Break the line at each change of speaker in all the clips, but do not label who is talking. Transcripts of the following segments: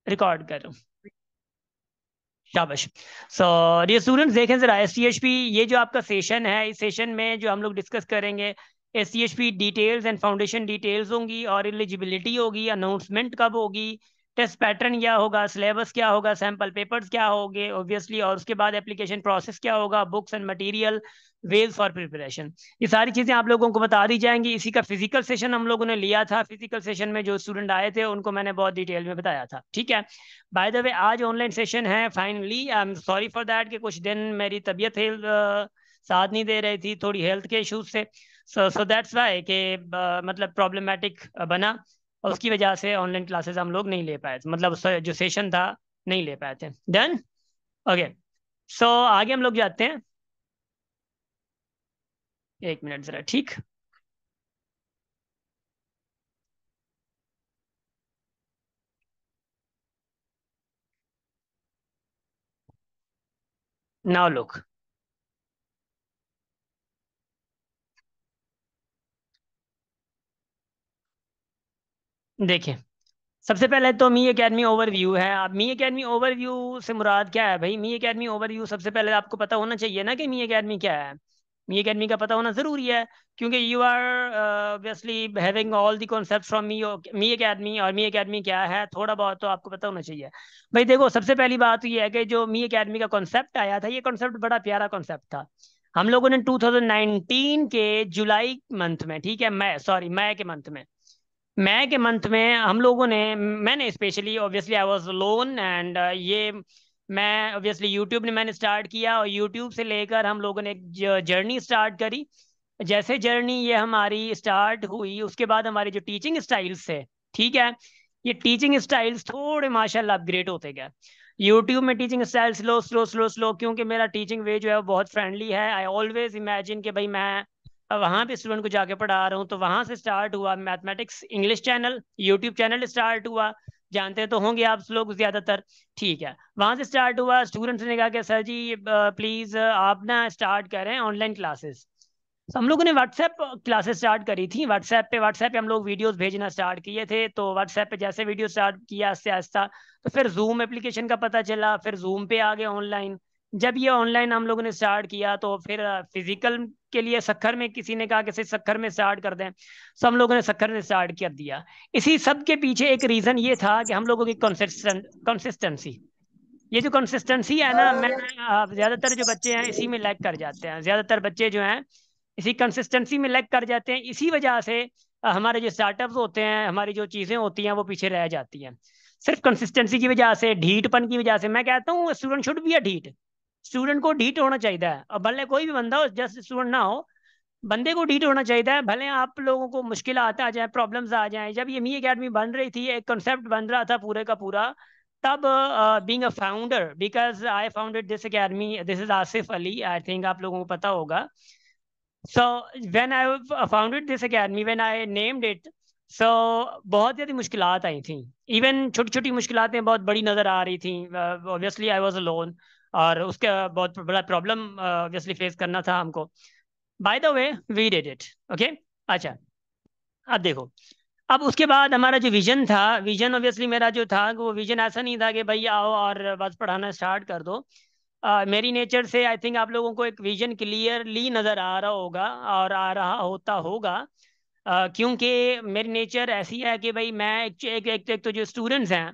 Record कर रहा हूँ। शाबाश। सो डियर स्टूडेंट्स, देखें जरा SCHP, ये जो आपका सेशन है, इस सेशन में जो हम लोग डिस्कस करेंगे SCHP details and foundation details होंगी, और एलिजिबिलिटी होगी, अनाउंसमेंट कब होगी, टेस्ट पैटर्न क्या होगा, सिलेबस क्या होगा, सैम्पल पेपर्स क्या होंगे ऑब्वियसली, और उसके बाद एप्लीकेशन प्रोसेस क्या होगा, books and material, ways for preparation, ये सारी चीज़ें आप लोगों को बता दी जाएंगी। इसी का फिजिकल सेशन हम लोगों ने लिया था। फिजिकल सेशन में जो स्टूडेंट आए थे उनको मैंने बहुत डिटेल में बताया था, ठीक है। बाय द वे आज ऑनलाइन सेशन है finally. I am sorry for that कि कुछ दिन मेरी तबीयत साथ नहीं दे रही थी, थोड़ी हेल्थ के इश्यूज से। सो दैट्स वाई कि मतलब प्रॉब्लमेटिक बना, और उसकी वजह से ऑनलाइन क्लासेस हम लोग नहीं ले पाए थे, मतलब जो सेशन था नहीं ले पाए थे। Done, okay. सो आगे हम लोग जाते हैं। एक मिनट जरा, ठीक। नाउ लुक, देखिए, सबसे पहले तो मी एकेडमी ओवरव्यू है। अब मी एकेडमी ओवरव्यू से मुराद क्या है भाई? मी एकेडमी ओवरव्यू सबसे पहले आपको पता होना चाहिए ना कि मी एकेडमी क्या है। मी एकेडमी का पता होना जरूरी है, क्योंकि you are obviously having all the concept from me academy, और मी एकेडमी क्या है थोड़ा बहुत तो आपको पता होना चाहिए। भाई देखो, सबसे पहली बात तो ये है कि जो मी एकेडमी का कॉन्सेप्ट आया था, ये कॉन्सेप्ट बड़ा प्यारा कॉन्सेप्ट था। हम लोगों ने 2019 के जुलाई मंथ में, ठीक है, मई के मंथ में, मई के मंथ में हम लोगों ने, मैंने specially, obviously I was loan, and ये मैं ऑब्वियसली यूट्यूब ने मैंने स्टार्ट किया, और यूट्यूब से लेकर हम लोगों ने एक जर्नी स्टार्ट करी। जैसे जर्नी ये हमारी स्टार्ट हुई, उसके बाद हमारे जो टीचिंग स्टाइल्स थे, ठीक है, ये टीचिंग स्टाइल्स थोड़े माशाल्लाह अपग्रेड होते गए। यूट्यूब में teaching style slow slow slow slow, क्योंकि मेरा टीचिंग वे जो है वो बहुत फ्रेंडली है। आई ऑलवेज इमेजिन कि भाई मैं वहाँ पे स्टूडेंट को जाके पढ़ा रहा हूँ, तो वहाँ से स्टार्ट हुआ mathematics English channel, YouTube channel start हुआ। जानते तो होंगे आप लोग ज़्यादातर, ठीक है। वहाँ से स्टार्ट हुआ, स्टूडेंट्स ने कहा कि सर जी प्लीज़ आप ना स्टार्ट करें ऑनलाइन क्लासेस। तो हम लोगों ने व्हाट्सएप क्लासेस स्टार्ट करी थी। व्हाट्सएप पे हम लोग वीडियोस भेजना स्टार्ट किए थे। तो व्हाट्सएप पे जैसे वीडियो स्टार्ट किया आस्ते आस्ता, तो फिर जूम एप्लीकेशन का पता चला, फिर जूम पे आ गए ऑनलाइन। जब ये ऑनलाइन हम लोगों ने स्टार्ट किया, तो फिर फिजिकल के लिए सखर में किसी ने कहा कि सिर्फ सखर में स्टार्ट कर दें, तो हम लोगों ने सखर में स्टार्ट कर दिया। इसी सब के पीछे एक रीज़न ये था कि हम लोगों की कंसिस्टेंसी, ये जो कंसिस्टेंसी है ना, मैं ज्यादातर जो बच्चे हैं इसी में लैग कर जाते हैं। ज्यादातर बच्चे जो हैं इसी कंसिस्टेंसी में लैग कर जाते हैं। इसी वजह से हमारे जो स्टार्टअप्स होते हैं, हमारी जो चीज़ें होती हैं वो पीछे रह जाती हैं, सिर्फ कंसिस्टेंसी की वजह से, ढीठपन की वजह से। मैं कहता हूँ स्टूडेंट शुड बी अ ढीठ, स्टूडेंट को ढीठ होना चाहिए है। और भले कोई भी बंदा हो, जस्ट स्टूडेंट ना हो, बंदे को ढीठ होना चाहिए है। भले आप लोगों को मुश्किल आ जाए, प्रॉब्लम्स आ जाए। जब ये मी एकेडमी बन रही थी, एक कॉन्सेप्ट बन रहा था पूरे का पूरा, तब being a founder, because I founded this academy, this is Asif Ali, I think आप लोगों को पता होगा। So when I founded this academy, when I named it, so बहुत ज़्यादा मुश्किलात आई थी। इवन छोटी छोटी मुश्किलातें बहुत बड़ी नज़र आ रही थी। ऑब्वियसली आई वाज अलोन, और उसका बहुत बड़ा प्रॉब्लम ऑब्वियसली फेस करना था हमको। By the way we did it, okay. अच्छा, अब देखो, अब उसके बाद हमारा जो विजन था, विजन ऑब्वियसली मेरा जो था, वो विजन ऐसा नहीं था कि भाई आओ और बस पढ़ाना स्टार्ट कर दो। मेरी नेचर से आई थिंक आप लोगों को एक विजन क्लियरली नज़र आ रहा होगा, और आ रहा होता होगा। क्योंकि मेरी नेचर ऐसी है कि भाई मैं एक तो जो स्टूडेंट्स हैं,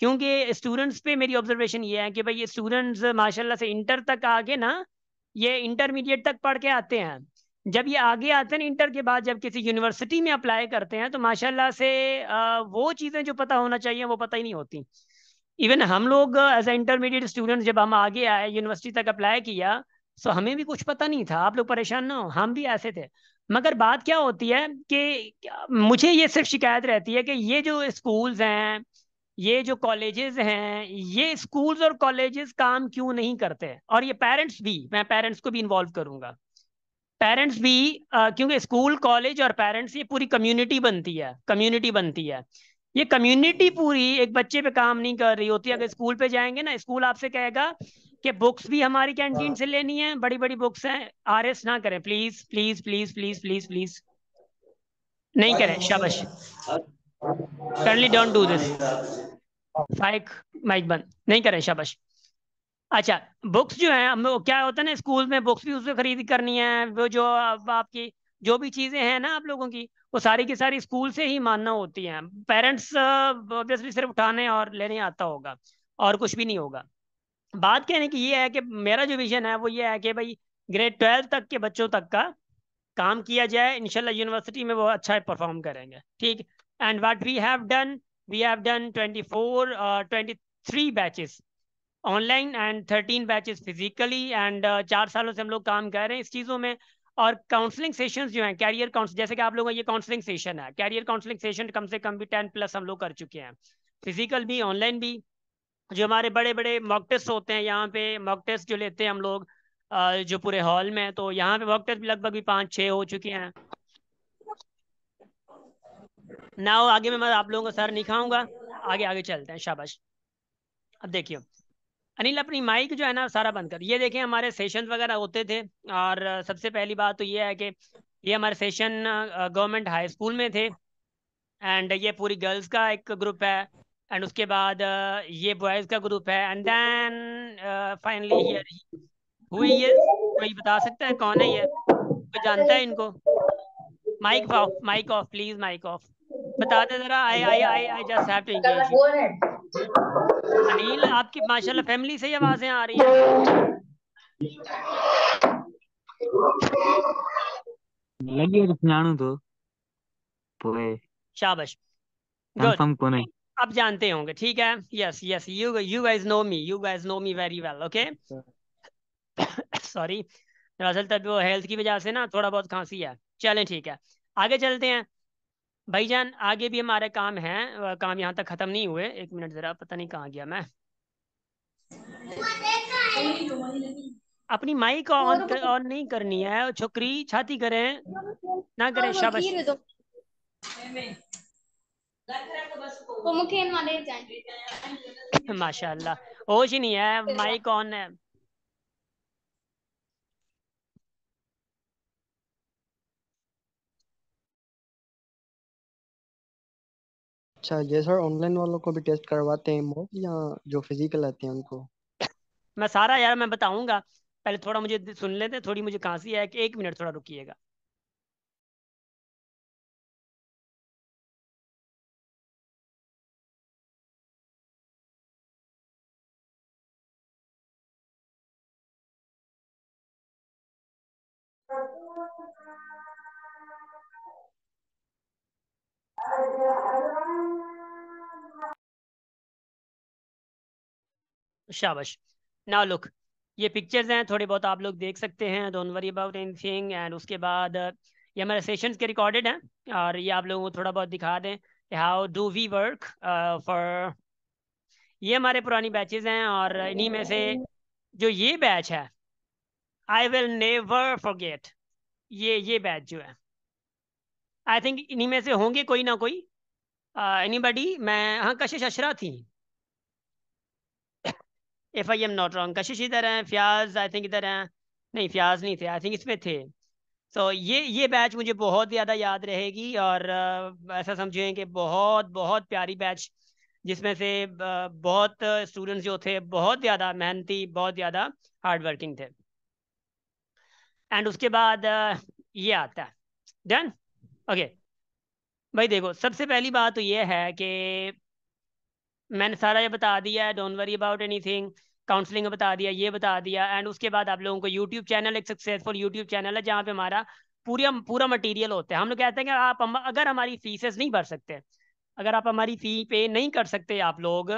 क्योंकि स्टूडेंट्स पे मेरी ऑब्जर्वेशन ये है कि भाई ये स्टूडेंट्स माशाल्लाह से इंटर तक आगे ना, ये इंटरमीडिएट तक पढ़ के आते हैं। जब ये आगे आते हैं ना, इंटर के बाद जब किसी यूनिवर्सिटी में अप्लाई करते हैं, तो माशाल्लाह से वो चीज़ें जो पता होना चाहिए वो पता ही नहीं होती। इवन हम लोग एज ए इंटरमीडिएट स्टूडेंट जब हम आगे आए, यूनिवर्सिटी तक अप्लाई किया, सो हमें भी कुछ पता नहीं था। आप लोग परेशान ना हो, हम भी ऐसे थे। मगर बात क्या होती है कि मुझे ये सिर्फ शिकायत रहती है कि ये जो स्कूल्स हैं, ये जो कॉलेजेस हैं, ये स्कूल्स और कॉलेजेस काम क्यों नहीं करते। और ये पेरेंट्स भी, मैं पेरेंट्स को भी इन्वॉल्व करूंगा, पेरेंट्स भी, क्योंकि स्कूल कॉलेज और पेरेंट्स ये पूरी कम्युनिटी बनती है, कम्युनिटी बनती है। ये कम्युनिटी पूरी एक बच्चे पे काम नहीं कर रही होती। अगर स्कूल पे जाएंगे ना, स्कूल आपसे कहेगा कि बुक्स भी हमारी कैंटीन से लेनी है, बड़ी बड़ी बुक्स हैं। RS ना करें please please please please please please, नहीं करें, शाबाश, काइंडली डोंट डू दिस। फाइक माइक बंद नहीं करें, शाबाश। अच्छा, बुक्स जो है हम क्या होता है ना, स्कूल में बुक्स भी उससे खरीद करनी है, वो जो आपकी जो भी चीजें हैं ना आप लोगों की, वो सारी की सारी स्कूल से ही मानना होती हैं। पेरेंट्स ऑब्वियसली सिर्फ उठाने और लेने आता होगा, और कुछ भी नहीं होगा। बात कहने की ये है कि मेरा जो विजन है वो ये है कि भाई ग्रेड 12 तक के बच्चों तक का काम किया जाए, इंशाल्लाह यूनिवर्सिटी में वो अच्छा परफॉर्म करेंगे, ठीक। And what we have done 23 batches online and 13 batches physically, and 4 सालों से हम लोग काम कर रहे हैं इस चीज़ों में। और काउंसलिंग सेशंस जो हैं, कैरियर काउंस, जैसे कि आप लोगों का ये काउंसलिंग सेशन है, कैरियर काउंसलिंग सेशन कम से कम भी 10+ हम लोग कर चुके हैं, फिजिकल भी ऑनलाइन भी। जो हमारे बड़े बड़े मॉक टेस्ट होते हैं यहाँ पे, मॉक टेस्ट जो लेते हैं हम लोग जो पूरे हॉल में, तो यहाँ पे मॉक टेस्ट भी लगभग भी 5-6 हो चुके हैं ना। आगे मैं आप लोगों को सर नहीं खाऊंगा, आगे आगे चलते हैं, शाबाश। अब देखिए अनिल, अपनी माइक जो है ना सारा बंद कर। ये देखें हमारे सेशन वगैरह होते थे, और सबसे पहली बात तो ये है कि ये हमारे सेशन गवर्नमेंट हाई स्कूल में थे, एंड ये पूरी गर्ल्स का एक ग्रुप है, एंड उसके बाद ये बॉयज़ का ग्रुप है, and then finally here who he is. कोई बता सकता है कौन है ये? कोई जानता है इनको? Mike off please, mike off. बता दे जरा, I just have to engage you. Anil, आपकी माशाल्लाह फैमिली से ही आवाजें आ रही हैं।
लगी जाणू तो पोए
शाबाश, गुड।
कंफर्म को नहीं।
अब जानते होंगे, ठीक है। Yes yes, you guys know me, you guys know me very well, okay. Sorry, दरअसल तब वो हेल्थ की वजह से ना थोड़ा बहुत खांसी है। चलें ठीक है, आगे चलते हैं भाईजान। आगे भी हमारे काम हैं, काम यहाँ तक खत्म नहीं हुए। एक मिनट जरा, पता नहीं कहाँ गया मैं। अपनी माइक ऑन नहीं करनी है छोकरी, छाती करें ना करें, शाबाश। माशाल्लाह, होश ही नहीं है, माइक ऑन है।
अच्छा, ये सर ऑनलाइन वालों को भी टेस्ट करवाते हैं मॉक, या जो फिजिकल आते हैं उनको?
मैं सारा यार मैं बताऊंगा, पहले थोड़ा मुझे सुन लेते, थोड़ी मुझे खांसी है, कि 1 मिनट थोड़ा रुकिएगा। शाबाश। नाउ लुक, ये पिक्चर्स हैं, थोड़ी बहुत आप लोग देख सकते हैं, don't worry about anything. And उसके बाद ये हमारे सेशंस के रिकॉर्डेड हैं, और ये आप लोगों को थोड़ा बहुत दिखा दें how do we work for. ये हमारे पुरानी बैचेस हैं, और इन्हीं में से जो ये बैच है, आई विल नेवर फॉरगेट। ये बैच जो है, आई थिंक इन्हीं में से होंगे कोई ना कोई, एनीबडी। मैं, हाँ, कशिश अशरा थी, if I am not wrong. कशिश इधर है, फ्याज आई थिंक इधर है, नहीं फ्याज नहीं थे, आई थिंक इसमें थे। तो ये बैच मुझे बहुत ज़्यादा याद रहेगी, और ऐसा समझें कि बहुत बहुत प्यारी बैच, जिसमें से बहुत स्टूडेंट्स जो थे बहुत ज़्यादा मेहनती, बहुत ज़्यादा हार्ड वर्किंग थे। एंड उसके बाद ये आता है, डन, ओके। भाई देखो, सबसे पहली बात तो ये है कि मैंने सारा ये बता दिया है, don't worry about anything. Counselling बता दिया, ये बता दिया, एंड उसके बाद आप लोगों को यूट्यूब चैनल, एक सक्सेसफुल यूट्यूब चैनल है जहाँ पे हमारा पूरा पूरा मटेरियल होता है। हम लोग कहते हैं कि अगर हमारी फीसेस नहीं भर सकते, अगर आप हमारी फी पे नहीं कर सकते आप लोग,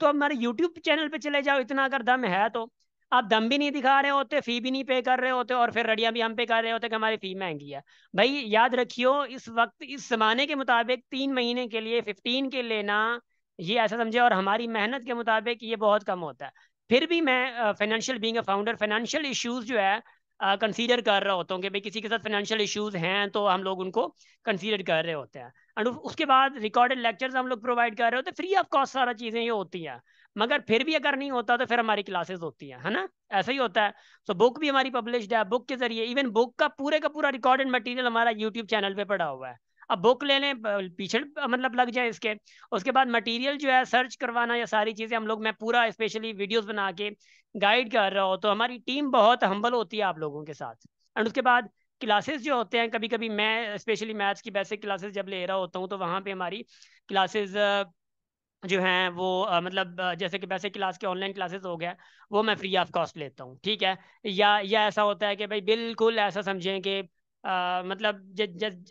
तो हमारे यूट्यूब चैनल पे चले जाओ, इतना अगर दम है तो। आप दम भी नहीं दिखा रहे होते, फी भी नहीं पे कर रहे होते, और फिर रड़ियाँ भी हम पे कर रहे होते कि हमारी फी महंगी है। भाई याद रखियो, इस वक्त इस जमाने के मुताबिक 3 महीने के लिए 15 के लेना, ये ऐसा समझे, और हमारी मेहनत के मुताबिक ये बहुत कम होता है। फिर भी मैं financial being a founder, financial issues जो है कंसीडर कर रहा होता हूँ कि भाई किसी के साथ फाइनेंशियल इश्यूज हैं, तो हम लोग उनको कंसीडर कर रहे होते हैं। एंड उसके बाद रिकॉर्डेड लेक्चर्स हम लोग प्रोवाइड कर रहे होते हैं, फ्री ऑफ कॉस्ट सारा चीज़ें ये होती हैं। मगर फिर भी अगर नहीं होता तो फिर हमारी क्लासेस होती हैं, है ना, ऐसा ही होता है। तो बुक भी हमारी पब्लिश्ड है, बुक के जरिए, इवन बुक का पूरा रिकॉर्डेड मटेरियल हमारा यूट्यूब चैनल पे पड़ा हुआ है। अब बुक ले लें, पीछे मतलब लग जाए इसके। उसके बाद मटेरियल जो है सर्च करवाना, या सारी चीज़ें हम लोग, मैं पूरा स्पेशली वीडियोस बना के गाइड कर रहा हूँ, तो हमारी टीम बहुत हम्बल होती है आप लोगों के साथ। एंड उसके बाद क्लासेस जो होते हैं, कभी कभी मैं स्पेशली मैथ्स की बेसिक क्लासेस जब ले रहा होता हूँ, तो वहाँ पे हमारी क्लासेस जो हैं वो मतलब जैसे कि बेसिक क्लास के ऑनलाइन क्लासेस हो गया, वो मैं फ्री ऑफ कॉस्ट लेता हूँ, ठीक है। या ऐसा होता है कि भाई बिल्कुल ऐसा समझें कि मतलब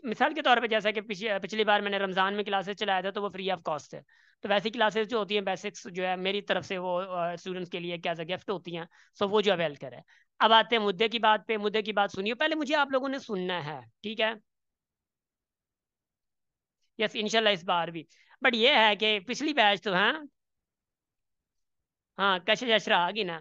मिसाल के तौर पे जैसा कि पिछली बार मैंने रमज़ान में क्लासेस चलाया था, तो वो फ्री ऑफ कॉस्ट है। तो वैसी क्लासेस जो होती हैं बेसिक्स जो है मेरी तरफ से, वो स्टूडेंट्स के लिए क्या गिफ्ट होती हैं, सो वो जो अवेल करे। अब आते हैं मुद्दे की बात पे। मुद्दे की बात सुनिए, पहले मुझे आप लोगों ने सुनना है, ठीक है। यस, इंशाल्लाह इस बार भी। बट ये है कि पिछली बैच तो, हाँ हाँ, कशिश अशरा आ गई ना।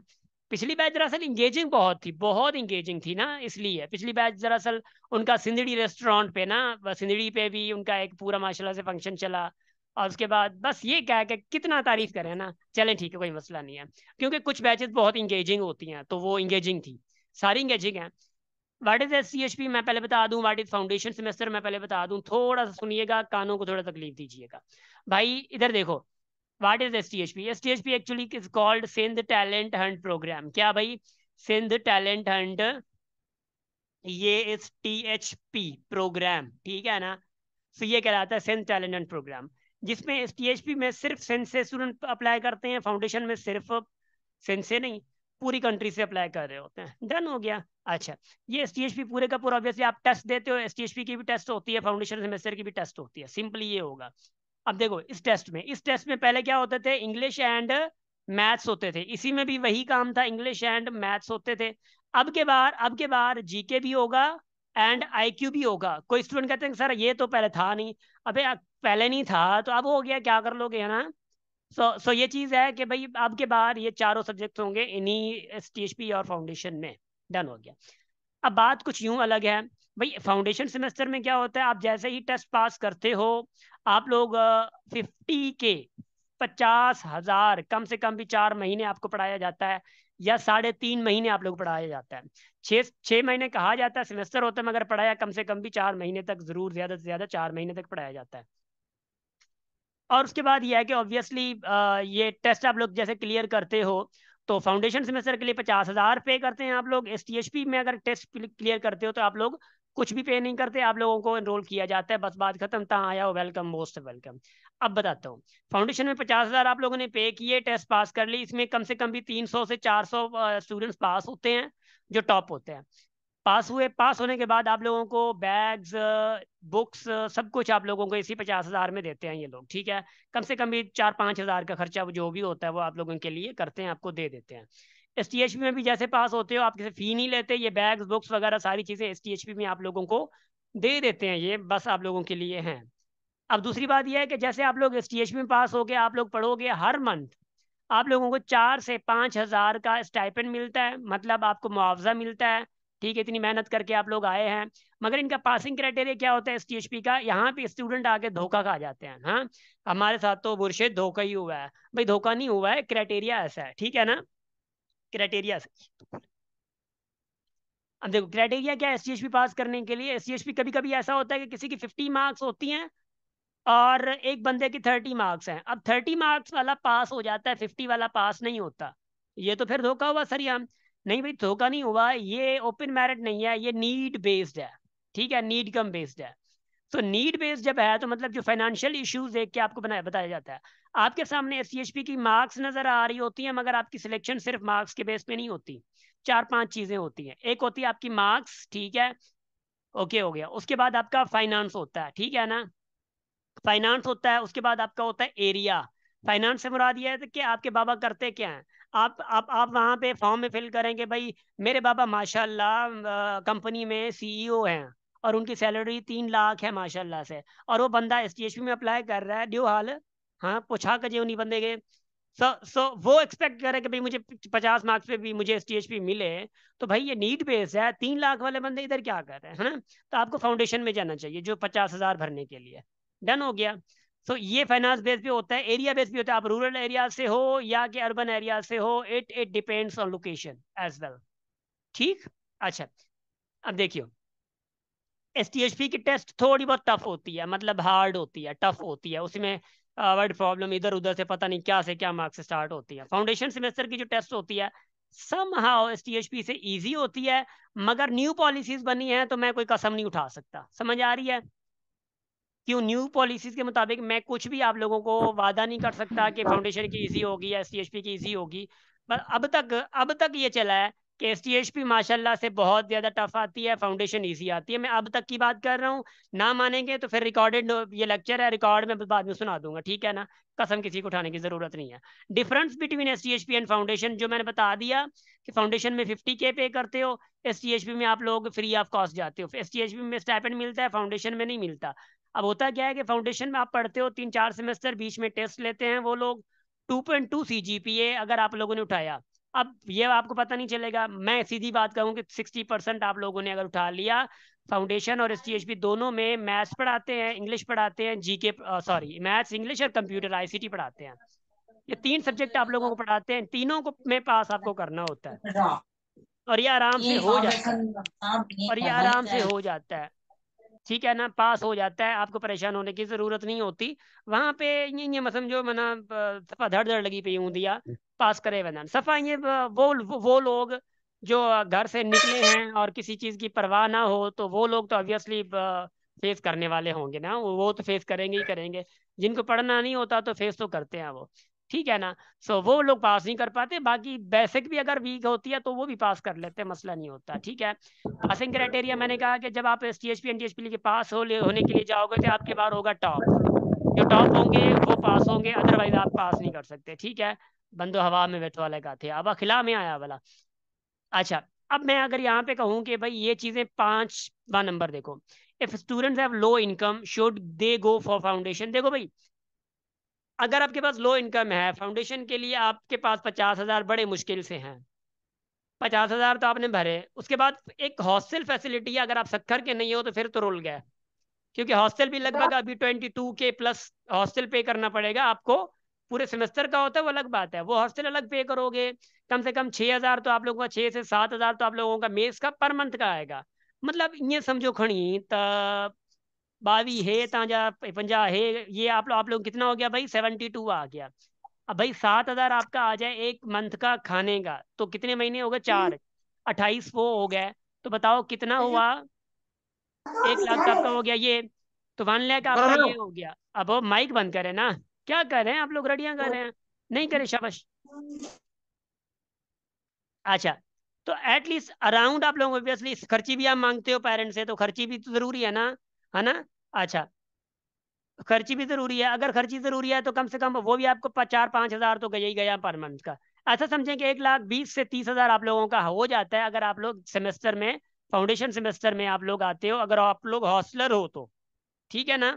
पिछली बैच दरअसल इंगेजिंग बहुत थी, बहुत इंगेजिंग थी ना, इसलिए पिछली बैच दरअसल उनका सिंदड़ी रेस्टोरेंट पे ना, सिंदड़ी पे भी उनका एक पूरा माशाल्लाह से फंक्शन चला। और उसके बाद बस ये क्या है कि कितना तारीफ करें ना, चलें ठीक है, कोई मसला नहीं है। क्योंकि कुछ बैचेस बहुत इंगेजिंग होती हैं, तो वो इंगेजिंग थी, सारी इंगेजिंग है। व्हाट इज SCHP मैं पहले बता दूं, व्हाट इज फाउंडेशन सेमेस्टर मैं पहले बता दूं, थोड़ा सा सुनिएगा, कानों को थोड़ा तकलीफ दीजिएगा। भाई इधर देखो, what is STHP? STHP actually is called Sindh talent hunt programme. क्या भाई? सिंध टैलेंट हंट, ये इस THP प्रोग्राम, ठीक है ना। तो ये कहलाता है सिंध टैलेंट हंट प्रोग्राम, जिसमें STHP में सिर्फ सिंध से स्टूडेंट अप्लाई करते हैं, फाउंडेशन में सिर्फ सिंध से नहीं, पूरी कंट्री से अप्लाई कर रहे होते हैं। डन हो गया। अच्छा, ये STHP पूरे का पूरा, ऑब्वियसली आप टेस्ट देते हो, STHP की भी टेस्ट होती है, फाउंडेशन सेमेस्टर की भी टेस्ट होती है, सिंपली ये होगा। अब देखो इस टेस्ट में पहले क्या होते थे, इंग्लिश एंड मैथ्स होते थे, इसी में भी वही काम था, इंग्लिश एंड मैथ्स होते थे। अब के बार जीके भी होगा एंड IQ भी होगा। कोई स्टूडेंट कहते हैं सर ये तो पहले था नहीं। अबे पहले नहीं था तो अब हो गया, क्या कर लोगे, है ना। सो ये चीज है कि भाई अब के बार ये चारों सब्जेक्ट होंगे इन्हीं STHP और फाउंडेशन में। डन हो गया। अब बात कुछ यूं अलग है। भाई फाउंडेशन सेमेस्टर में क्या होता है, आप जैसे ही टेस्ट पास करते हो, आप लोग 50K, 50,000, कम से कम भी 4 महीने आपको पढ़ाया जाता है, या 3.5 महीने आप लोग पढ़ाया जाता है। 6 6 महीने कहा जाता है सेमेस्टर होता है, मगर पढ़ाया कम से कम भी 4 महीने तक जरूर, ज्यादा से ज्यादा 4 महीने तक पढ़ाया जाता है। और उसके बाद ये है कि ऑब्वियसली ये टेस्ट आप लोग जैसे क्लियर करते हो, तो फाउंडेशन सेमेस्टर के लिए 50,000 पे करते हैं आप लोग। STHP में अगर टेस्ट क्लियर करते हो तो आप लोग कुछ भी पे नहीं करते, आप लोगों को एनरोल किया जाता है, बस बात खत्म, तहाँ आया हो, वेलकम, मोस्ट वेलकम। अब बताता हूँ, फाउंडेशन में 50,000 आप लोगों ने पे किए, टेस्ट पास कर ली, इसमें कम से कम भी 300 से 400 स्टूडेंट्स पास होते हैं, जो टॉप होते हैं। पास हुए, पास होने के बाद आप लोगों को बैग्स, बुक्स, सब कुछ आप लोगों को इसी 50,000 में देते हैं ये लोग, ठीक है। कम से कम भी 4-5 हज़ार का खर्चा जो भी होता है वो आप लोगों के लिए करते हैं, आपको दे देते हैं। STHP में भी जैसे पास होते हो, आप किसी फी नहीं लेते, ये बैग्स बुक्स वगैरह सारी चीज़ें STHP में आप लोगों को दे देते हैं, ये बस आप लोगों के लिए हैं। अब दूसरी बात यह है कि जैसे आप लोग STHP में पास हो गए, आप लोग पढ़ोगे, हर मंथ आप लोगों को 4 से 5 हज़ार का स्टाइपेंड मिलता है, मतलब आपको मुआवजा मिलता है, ठीक है, इतनी मेहनत करके आप लोग आए हैं। मगर इनका पासिंग क्राइटेरिया क्या होता है STHP का, यहाँ पे स्टूडेंट आके धोखा खा जाते हैं। हाँ, हमारे साथ तो बुरशे धोखा ही हुआ है। भाई धोखा नहीं हुआ है, क्राइटेरिया ऐसा है, ठीक है ना, क्राइटेरिया। अब देखो क्राइटेरिया क्या है STHP पास करने के लिए। STHP कभी कभी ऐसा होता है कि किसी की 50 मार्क्स होती हैं और एक बंदे की 30 मार्क्स हैं। अब 30 मार्क्स वाला पास हो जाता है, 50 वाला पास नहीं होता, ये तो फिर धोखा हुआ सर यार। नहीं भाई, धोखा नहीं हुआ, ये ओपन मेरिट नहीं है, ये नीड बेस्ड है, ठीक है, नीड कम बेस्ड है। तो नीड बेस्ड जब है, तो मतलब जो फाइनेंशियल इश्यूज देख के आपको बताया जाता है। आपके सामने SCHP की मार्क्स नजर आ रही होती है, मगर आपकी सिलेक्शन सिर्फ मार्क्स के बेस पे नहीं होती। 4-5 चीजें होती हैं। एक होती है आपकी मार्क्स, ठीक है, ओके हो गया। उसके बाद आपका फाइनेंस होता है, ठीक है ना, फाइनेंस होता है। उसके बाद आपका होता है एरिया। फाइनेंस से मुराद ये है कि आपके बाबा करते क्या हैं। आप वहां पे फॉर्म में फिल करेंगे, भाई मेरे बाबा माशाल्लाह कंपनी में CEO हैं, और उनकी सैलरी 3 लाख है माशाल्लाह से, और वो बंदा STHP में अप्लाई कर रहा है, ड्यू हाल, हाँ पूछा कर उन्हीं बंदे के। सो वो एक्सपेक्ट करे कि भाई मुझे 50 मार्क्स पे भी मुझे STHP मिले। तो भाई ये नीड बेस है, 3 लाख वाले बंदे इधर क्या कर रहे हैं, है ना। तो आपको फाउंडेशन में जाना चाहिए, जो 50,000 भरने के लिए। डन हो गया। सो ये फाइनेंस बेस भी होता है, एरिया बेस भी होता है, आप रूरल एरिया से हो या कि अर्बन एरिया से हो, it depends on location as well, ठीक। अच्छा, अब देखियो, एसटीएचपी की टेस्ट थोड़ी बहुत टफ होती है, मतलब हार्ड होती है, टफ होती है, उसमें वर्ड प्रॉब्लम इधर उधर से पता नहीं क्या से क्या मार्क्स स्टार्ट होती है। फाउंडेशन सेमेस्टर की जो टेस्ट होती है समहाउ एसटीएचपी से इजी होती है, मगर न्यू पॉलिसीज बनी है तो मैं कोई कसम नहीं उठा सकता। समझ आ रही है? क्यों? न्यू पॉलिसीज के मुताबिक मैं कुछ भी आप लोगों को वादा नहीं कर सकता कि फाउंडेशन की इजी होगी या एसटीएचपी की इजी होगी। पर अब तक ये चला है कि एसटीएचपी माशाल्लाह से बहुत ज्यादा टफ आती है, फाउंडेशन इजी आती है। मैं अब तक की बात कर रहा हूँ, ना मानेंगे तो फिर रिकॉर्डेड ये लेक्चर है, रिकॉर्ड में बाद में सुना दूंगा, ठीक है ना? कसम किसी को उठाने की जरूरत नहीं है। डिफरेंस बिटवीन एसटीएचपी एंड फाउंडेशन जो मैंने बता दिया कि फाउंडेशन में 50K पे करते हो, एसटीएचपी में आप लोग फ्री ऑफ कॉस्ट जाते हो। एसटीएचपी में स्टाइपेंड मिलता है, फाउंडेशन में नहीं मिलता। अब होता क्या है कि फाउंडेशन में आप पढ़ते हो 3-4 सेमेस्टर, बीच में टेस्ट लेते हैं वो लोग, 2.2 CGPA अगर आप लोगों ने उठाया। अब ये आपको पता नहीं चलेगा, मैं सीधी बात कहूँ कि 60% आप लोगों ने अगर उठा लिया। फाउंडेशन और एसटीएचपी दोनों में मैथ्स पढ़ाते हैं, इंग्लिश पढ़ाते हैं, जीके सॉरी मैथ्स इंग्लिश और कंप्यूटर आईसीटी पढ़ाते हैं। ये 3 सब्जेक्ट आप लोगों को पढ़ाते हैं, तीनों को में पास आपको करना होता है, और ये आराम से हो जाता है, और ये आराम से हो जाता है, ठीक है ना? पास हो जाता है, आपको परेशान होने की जरूरत नहीं होती। वहां पे ये मत समझो मना सफा धड़ धड़ लगी पई हूं दिया पास करे वरना सफा ये वो लोग जो घर से निकले हैं और किसी चीज की परवाह ना हो, तो वो लोग तो ऑब्वियसली फेस करने वाले होंगे ना, वो तो फेस करेंगे ही करेंगे। जिनको पढ़ना नहीं होता तो फेस तो करते हैं वो, ठीक है ना? सो वो लोग पास नहीं कर पाते, बाकी बेसिक भी अगर वीक होती है तो वो भी पास कर लेते हैं, मसला नहीं होता, ठीक है। पासिंग क्राइटेरिया मैंने कहा कि जब आप S T H P N T H P के पास होने के लिए जाओगे तो आपके बार होगा टॉप। जो टॉप होंगे वो पास होंगे, अदरवाइज आप पास नहीं कर सकते, ठीक है। बंदो हवा में बैठो वाले का थे, अब खिला में आया वाला। अच्छा, अब मैं अगर यहाँ पे कहूँ कि भाई ये चीजें 5वां नंबर देखो, if students have low income should they go for foundation. देखो भाई, अगर आपके पास लो इनकम है, फाउंडेशन के लिए आपके पास 50,000 बड़े मुश्किल से हैं। 50,000 तो आपने भरे, उसके बाद एक हॉस्टल फैसिलिटी है, अगर आप सक्खर के नहीं हो तो फिर तो रुल गए, क्योंकि हॉस्टल भी लगभग अभी 22K प्लस हॉस्टल पे करना पड़ेगा आपको। पूरे सेमेस्टर का होता है वो अलग बात है, वो हॉस्टल अलग पे करोगे। कम से कम 6,000 तो आप लोगों का, 6 से 7,000 तो आप लोगों का मेस का पर मंथ का आएगा। मतलब ये समझो खड़ी त 22 है ताजा 50 है, ये आप लोग कितना हो गया भाई? 72 आ गया। अब भाई 7,000 आपका आ जाए एक मंथ का खाने का, तो कितने महीने हो गए? 4, 28 वो हो गए। तो बताओ कितना हुआ? 1 लाख तो आपका हो गया ये, तो 1 लाख आपका ये हो गया। अब वो माइक बंद करें ना, क्या कर रहे हैं आप लोग? रडियां कर रहे हैं? नहीं करे, शाबाश। अच्छा, तो एटलीस्ट अराउंड आप लोग ऑब्वियसली खर्ची भी आप मांगते हो पेरेंट्स से, तो खर्ची भी तो जरूरी है ना? अच्छा, खर्ची भी जरूरी है, अगर खर्ची जरूरी है तो कम से कम वो भी आपको 4-5 हजार तो गया ही गया पर मंथ का। ऐसा समझें कि 1,20,000 से 30,000 आप लोगों का हो जाता है, अगर आप लोग सेमेस्टर में, फाउंडेशन सेमेस्टर में आप लोग आते हो, अगर आप लोग हॉस्टलर हो तो, ठीक है ना?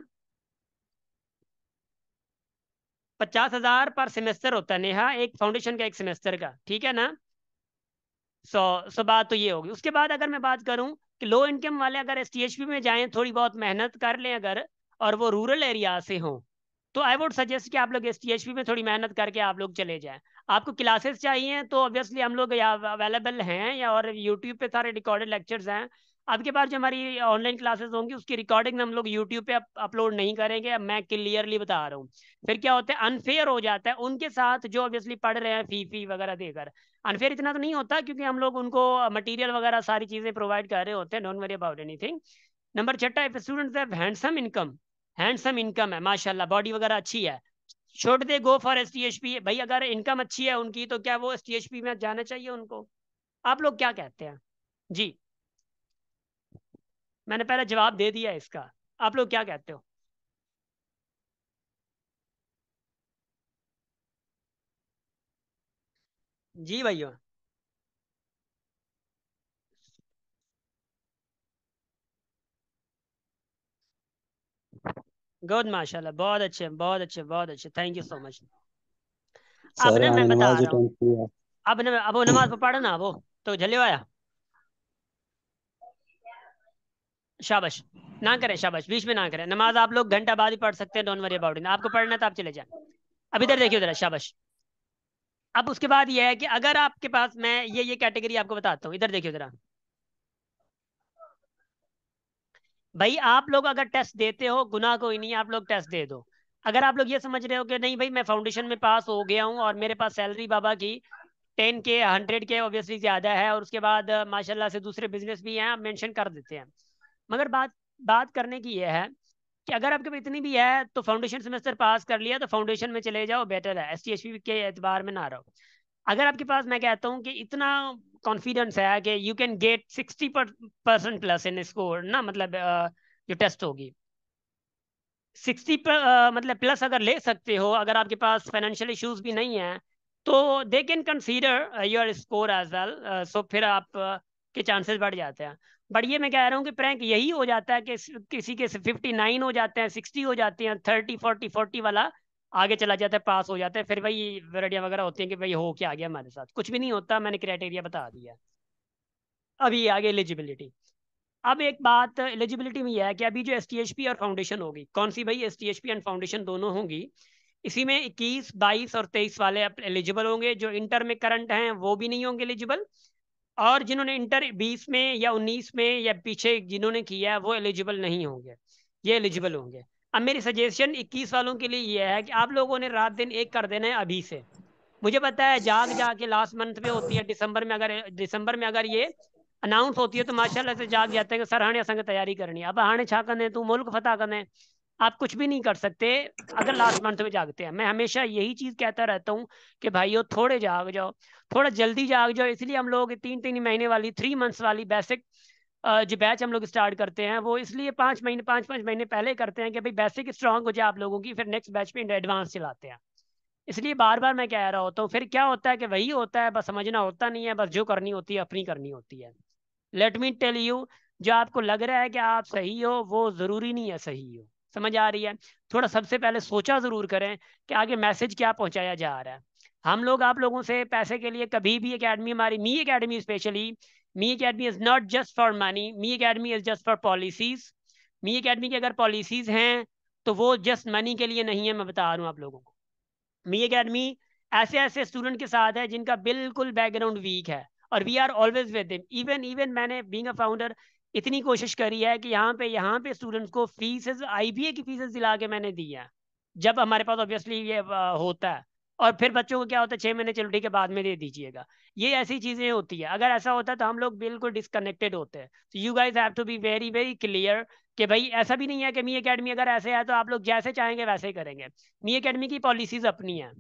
50,000 पर सेमेस्टर होता है नेहा, एक फाउंडेशन का एक सेमेस्टर का, ठीक है ना? सो बात तो ये होगी। उसके बाद अगर मैं बात करूं कि लो इनकम वाले अगर एसटीएचपी में जाएं, थोड़ी बहुत मेहनत कर लें अगर, और वो रूरल एरिया से हों, तो आई वुड सजेस्ट कि आप लोग एसटीएचपी में थोड़ी मेहनत करके आप लोग चले जाएं। आपको क्लासेस चाहिए तो ऑब्वियसली हम लोग अवेलेबल हैं, या और यूट्यूब पे सारे रिकॉर्डेड लेक्चर्स हैं। आपके पास जो हमारी ऑनलाइन क्लासेस होंगी उसकी रिकॉर्डिंग हम लोग यूट्यूब पे अपलोड नहीं करेंगे, अब मैं क्लियरली बता रहा हूँ। फिर क्या होता है, अनफेयर हो जाता है उनके साथ जो ऑब्वियसली पढ़ रहे हैं फी वगैरह देकर। अनफेयर इतना तो नहीं होता, क्योंकि हम लोग उनको मटेरियल वगैरह सारी चीजें प्रोवाइड कर रहे होते हैं, don't worry about anything. Number छठा, if students have handsome income है, माशाल्लाह बॉडी वगैरह अच्छी है, शुड दे गो फॉर एसटीएचपी? भाई अगर इनकम अच्छी है उनकी तो क्या वो एसटीएचपी में जाना चाहिए उनको? आप लोग क्या कहते हैं जी? मैंने पहले जवाब दे दिया इसका, आप लोग क्या कहते हो? जी भैया, गुड, माशाल्लाह, बहुत अच्छे बहुत अच्छे बहुत अच्छे, थैंक यू सो मच। अब
सर
ना मैं
मैंने
बता
नमाज
रहा हूँ,
अटेंड किया।
अब वो नमाज पढ़ा ना वो, तो झले आया, शाबाश। ना करें, शाबाश, बीच में ना करें नमाज, आप लोग घंटा बाद ही पढ़ सकते हैं, डोंट वरी अबाउट इट। आपको पढ़ना है तो आप चले जाएं। अब इधर देखिए जरा, शाबाश। अब उसके बाद ये है कि अगर आपके पास, मैं ये कैटेगरी आपको बताता हूँ, इधर देखिए जरा। भाई आप लोग अगर टेस्ट देते हो गुनाह कोई नहीं है, आप लोग टेस्ट दे दो। अगर आप लोग ये समझ रहे हो कि नहीं भाई मैं फाउंडेशन में पास हो गया हूँ और मेरे पास सैलरी बाबा की 10K 100K ऑब्वियसली ज्यादा है, और उसके बाद माशाल्लाह से दूसरे बिजनेस भी हैं, आप मेंशन कर देते हैं। मगर बात बात करने की यह है कि अगर आपके पास इतनी भी है तो फाउंडेशन सेमेस्टर पास कर लिया तो फाउंडेशन में चले जाओ, बेटर है, ST HB के एतबार में ना रहो। अगर आपके पास, मैं कहता हूँ कि इतना कॉन्फिडेंस है कि you can get 60% plus in score ना, मतलब जो टेस्ट होगी 60 पर, मतलब प्लस अगर ले सकते हो, अगर आपके पास फाइनेंशियल इश्यूज भी नहीं है, तो they can consider your score as well. So फिर आप के चांसेस बढ़ जाते हैं। बट ये मैं कह रहा हूँ कि प्रैंक यही हो जाता है कि किसी के 59 हो जाते हैं, 60 हो जाते हैं, 30 40 40 वाला आगे चला जाता है, पास हो जाता है, फिर वही वैरायटियां वगैरह होती हैं कि भाई हो क्या आ गया, हमारे साथ कुछ भी नहीं होता, मैंने क्राइटेरिया बता दिया। अभी आगे एलिजिबिलिटी। अब एक बात एलिजिबिलिटी में यह है कि अभी जो ST HB और फाउंडेशन होगी, कौन सी भाई, ST HB एंड फाउंडेशन दोनों होंगी। इसी में 21 22 और 23 वाले एलिजिबल होंगे, जो इंटर में करंट हैं वो भी नहीं होंगे एलिजिबल, और जिन्होंने इंटर 20 में या 19 में या पीछे जिन्होंने किया है वो एलिजिबल नहीं होंगे, ये एलिजिबल होंगे। अब मेरी सजेशन 21 वालों के लिए ये है कि आप लोगों ने रात दिन एक कर देना है अभी से। मुझे पता है जाग जाके लास्ट मंथ में होती है, दिसंबर में अगर ये अनाउंस होती है तो माशाल्लाह से जाग जाते हैं कि सर हाने असंग तैयारी करनी है, अब हाने छा करने तू मुल्क फतह करने, आप कुछ भी नहीं कर सकते अगर लास्ट मंथ में जागते हैं। मैं हमेशा यही चीज कहता रहता हूँ कि भाइयों थोड़े जाग जाओ, थोड़ा जल्दी जाग जाओ। इसलिए हम लोग 3 3 महीने वाली 3 मंथ्स वाली बेसिक जो बैच हम लोग स्टार्ट करते हैं वो इसलिए 5 महीने 5 5 महीने पहले करते हैं कि भाई बेसिक स्ट्रांग हो जाए आप लोगों की, फिर नेक्स्ट बैच पे एडवांस चलाते हैं। इसलिए बार बार मैं कह रहा होता हूँ, फिर क्या होता है कि वही होता है, बस समझना होता नहीं है, बस जो करनी होती है अपनी करनी होती है। लेट मी टेल यू, जो आपको लग रहा है कि आप सही हो वो जरूरी नहीं है सही हो, समझ आ रही है। थोड़ा सबसे पहले सोचा जरूर करें कि आगे मैसेज क्या पहुंचाया जा रहा है। हम लोग आप लोगों से पैसे के लिए कभी भी, एकेडमी हमारी me academy specially, me academy is not just for money, me academy is just for policies. Me academy की अगर पॉलिसीज हैं तो वो जस्ट मनी के लिए नहीं है, मैं बता रहा हूँ आप लोगों को। मी एकेडमी ऐसे ऐसे स्टूडेंट के साथ है जिनका बिल्कुल बैकग्राउंड वीक है, और we are always with him. Even even मैंने बीइंग अ फाउंडर इतनी कोशिश करी है कि यहाँ पे स्टूडेंट्स को फीसेस, IBA की फीसेस दिला के मैंने दी है, जब हमारे पास ऑब्वियसली ये होता है। और फिर बच्चों को क्या होता है, 6 महीने चलो ठीक है बाद में दे दीजिएगा, ये ऐसी चीजें होती है। अगर ऐसा होता तो हम लोग बिल्कुल डिस्कनेक्टेड होते हैं। तो you guys have to be very very clear कि भाई ऐसा भी नहीं है कि मी एकेडमी अगर ऐसे है तो आप लोग जैसे चाहेंगे वैसे ही करेंगे। मी एकेडमी की पॉलिसीज अपनी है।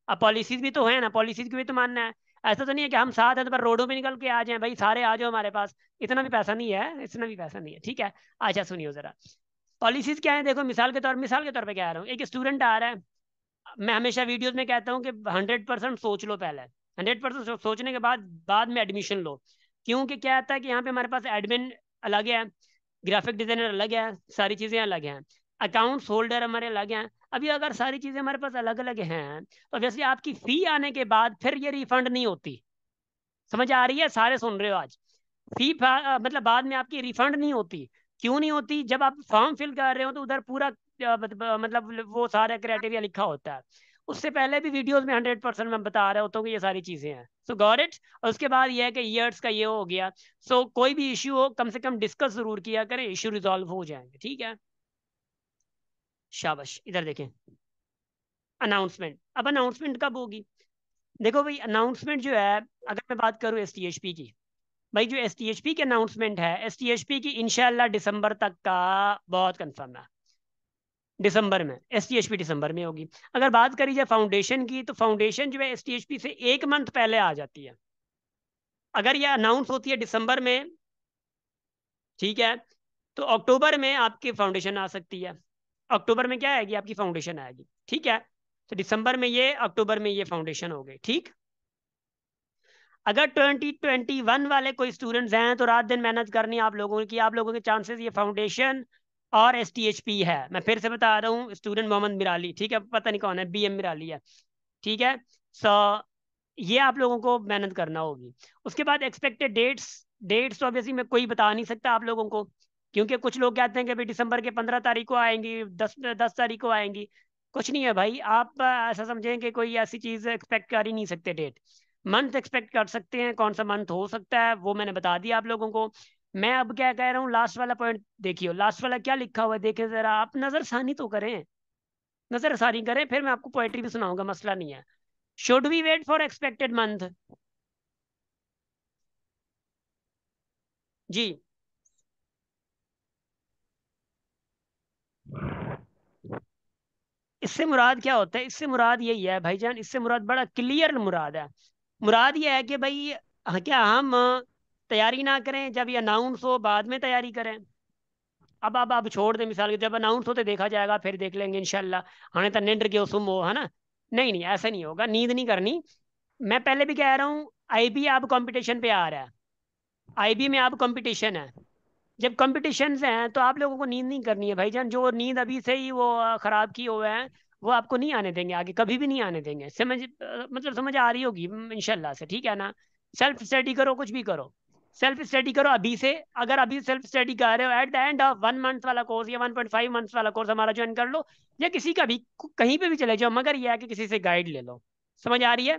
अब पॉलिसीज भी तो है ना, पॉलिसीज की भी तो मानना है। ऐसा तो नहीं है कि हम साथ हैं तो पर रोडों पे निकल के आ जाएं, भाई सारे आ जाओ हमारे पास, इतना भी पैसा नहीं है, इतना भी पैसा नहीं है, ठीक है। अच्छा सुनियो जरा, पॉलिसीज क्या है, देखो मिसाल के तौर पे कह रहा हूँ, एक स्टूडेंट आ रहा है। मैं हमेशा वीडियोस में कहता हूँ कि 100% सोच लो पहले, 100% सोचने के बाद में एडमिशन लो। क्योंकि क्या आता है कि यहाँ पे हमारे पास एडमिन अलग है, ग्राफिक डिजाइनर अलग है, सारी चीजें अलग हैं, अकाउंट्स होल्डर हमारे अलग हैं। अभी अगर सारी चीजें हमारे पास अलग अलग हैं तो वैसे आपकी फी आने के बाद फिर ये रिफंड नहीं होती। समझ आ रही है, सारे सुन रहे हो आज। मतलब बाद में आपकी रिफंड नहीं होती। क्यों नहीं होती, जब आप फॉर्म फिल कर रहे हो तो उधर पूरा मतलब वो सारा क्राइटेरिया लिखा होता है। उससे पहले भी वीडियोस में 100% मैं बता रहा होता हूँ कि ये सारी चीजें हैं, सो गॉट इट। और उसके बाद ये है कि ईयर्स का ये हो गया। सो कोई भी इश्यू हो कम से कम डिस्कस जरूर किया करें, इश्यू रिजॉल्व हो जाएंगे, ठीक है। शाबाश, इधर देखें, अनाउंसमेंट। अब अनाउंसमेंट कब होगी, देखो भाई अनाउंसमेंट जो है, अगर मैं बात करूँ ST HB की, भाई जो ST HB की अनाउंसमेंट है, ST HB की इंशाल्लाह दिसंबर तक का बहुत कंफर्म है, दिसंबर में ST HB दिसंबर में होगी। अगर बात करी जाए फाउंडेशन की, तो फाउंडेशन जो है ST HB से 1 मंथ पहले आ जाती है। अगर ये अनाउंस होती है दिसंबर में, ठीक है, तो अक्टूबर में आपकी फाउंडेशन आ सकती है। अक्टूबर में क्या आएगी, आपकी फाउंडेशन आएगी, ठीक है। तो दिसंबर में ये, अक्टूबर में ये फाउंडेशन हो गई, ठीक। अगर 2021 वाले कोई स्टूडेंट्स हैं तो रात दिन मेहनत करनी है आप लोगों की, आप लोगों के चांसेस ये फाउंडेशन और ST HB है। मैं फिर से बता रहा हूँ, स्टूडेंट मोहम्मद मिराली, ठीक है, पता नहीं कौन है, BM मिराली है, ठीक है। सो ये आप लोगों को मेहनत करना होगी। उसके बाद एक्सपेक्टेड डेट्स, डेट्स तो ऑब्वियसली मैं कोई बता नहीं सकता आप लोगों को, क्योंकि कुछ लोग कहते हैं कि भाई दिसंबर के 15 तारीख को आएंगी, 10 तारीख को आएंगी। कुछ नहीं है भाई, आप ऐसा समझें कि कोई ऐसी चीज़ एक्सपेक्ट कर ही नहीं सकते डेट। मंथ एक्सपेक्ट कर सकते हैं, कौन सा मंथ हो सकता है वो मैंने बता दिया आप लोगों को। मैं अब क्या कह रहा हूँ, लास्ट वाला पॉइंट देखियो, लास्ट वाला क्या लिखा हुआ है देखे जरा, आप नजरसानी तो करें, नजरसानी करें, फिर मैं आपको पोएट्री भी सुनाऊंगा, मसला नहीं है। Should we wait for expected month? जी, इससे मुराद क्या होता है? इससे मुराद यही है भाईजान, इससे मुराद बड़ा क्लियर मुराद है। मुराद ये है कि भाई क्या हम तैयारी ना करें, जब ये अनाउंस हो बाद में तैयारी करें? अब छोड़ दे, मिसाल के जब अनाउंस होते देखा जाएगा, फिर देख लेंगे इंशाल्लाह, हमें तो निंड के सुम हो, है ना? नहीं नहीं, ऐसा नहीं होगा, नींद नहीं करनी। मैं पहले भी कह रहा हूँ, आईबी अब कंपटीशन पे आ रहा है, आईबी में अब कंपटीशन है। जब कंपटीशन हैं तो आप लोगों को नींद नहीं करनी है भाईजान, जो नींद अभी से ही वो खराब किए हुए हैं, वो आपको नहीं आने देंगे, आगे कभी भी नहीं आने देंगे। समझ मतलब समझ आ रही होगी इंशाल्लाह से, ठीक है ना? सेल्फ स्टडी करो, कुछ भी करो, सेल्फ स्टडी करो अभी से। अगर अभी सेल्फ स्टडी कर रहे हो, at the end of 1 month वाला कोर्स या 1.5 मंथ्स वाला कोर्स हमारा ज्वाइन कर लो, या किसी का भी, कहीं पे भी चले जाओ, मगर यह है कि किसी से गाइड ले लो। समझ आ रही है?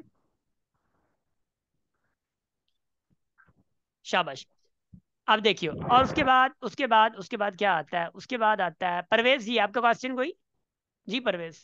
शाबाश। अब देखियो, और उसके बाद क्या आता है? उसके बाद आता है परवेज जी, आपका क्वेश्चन कोई? जी परवेज।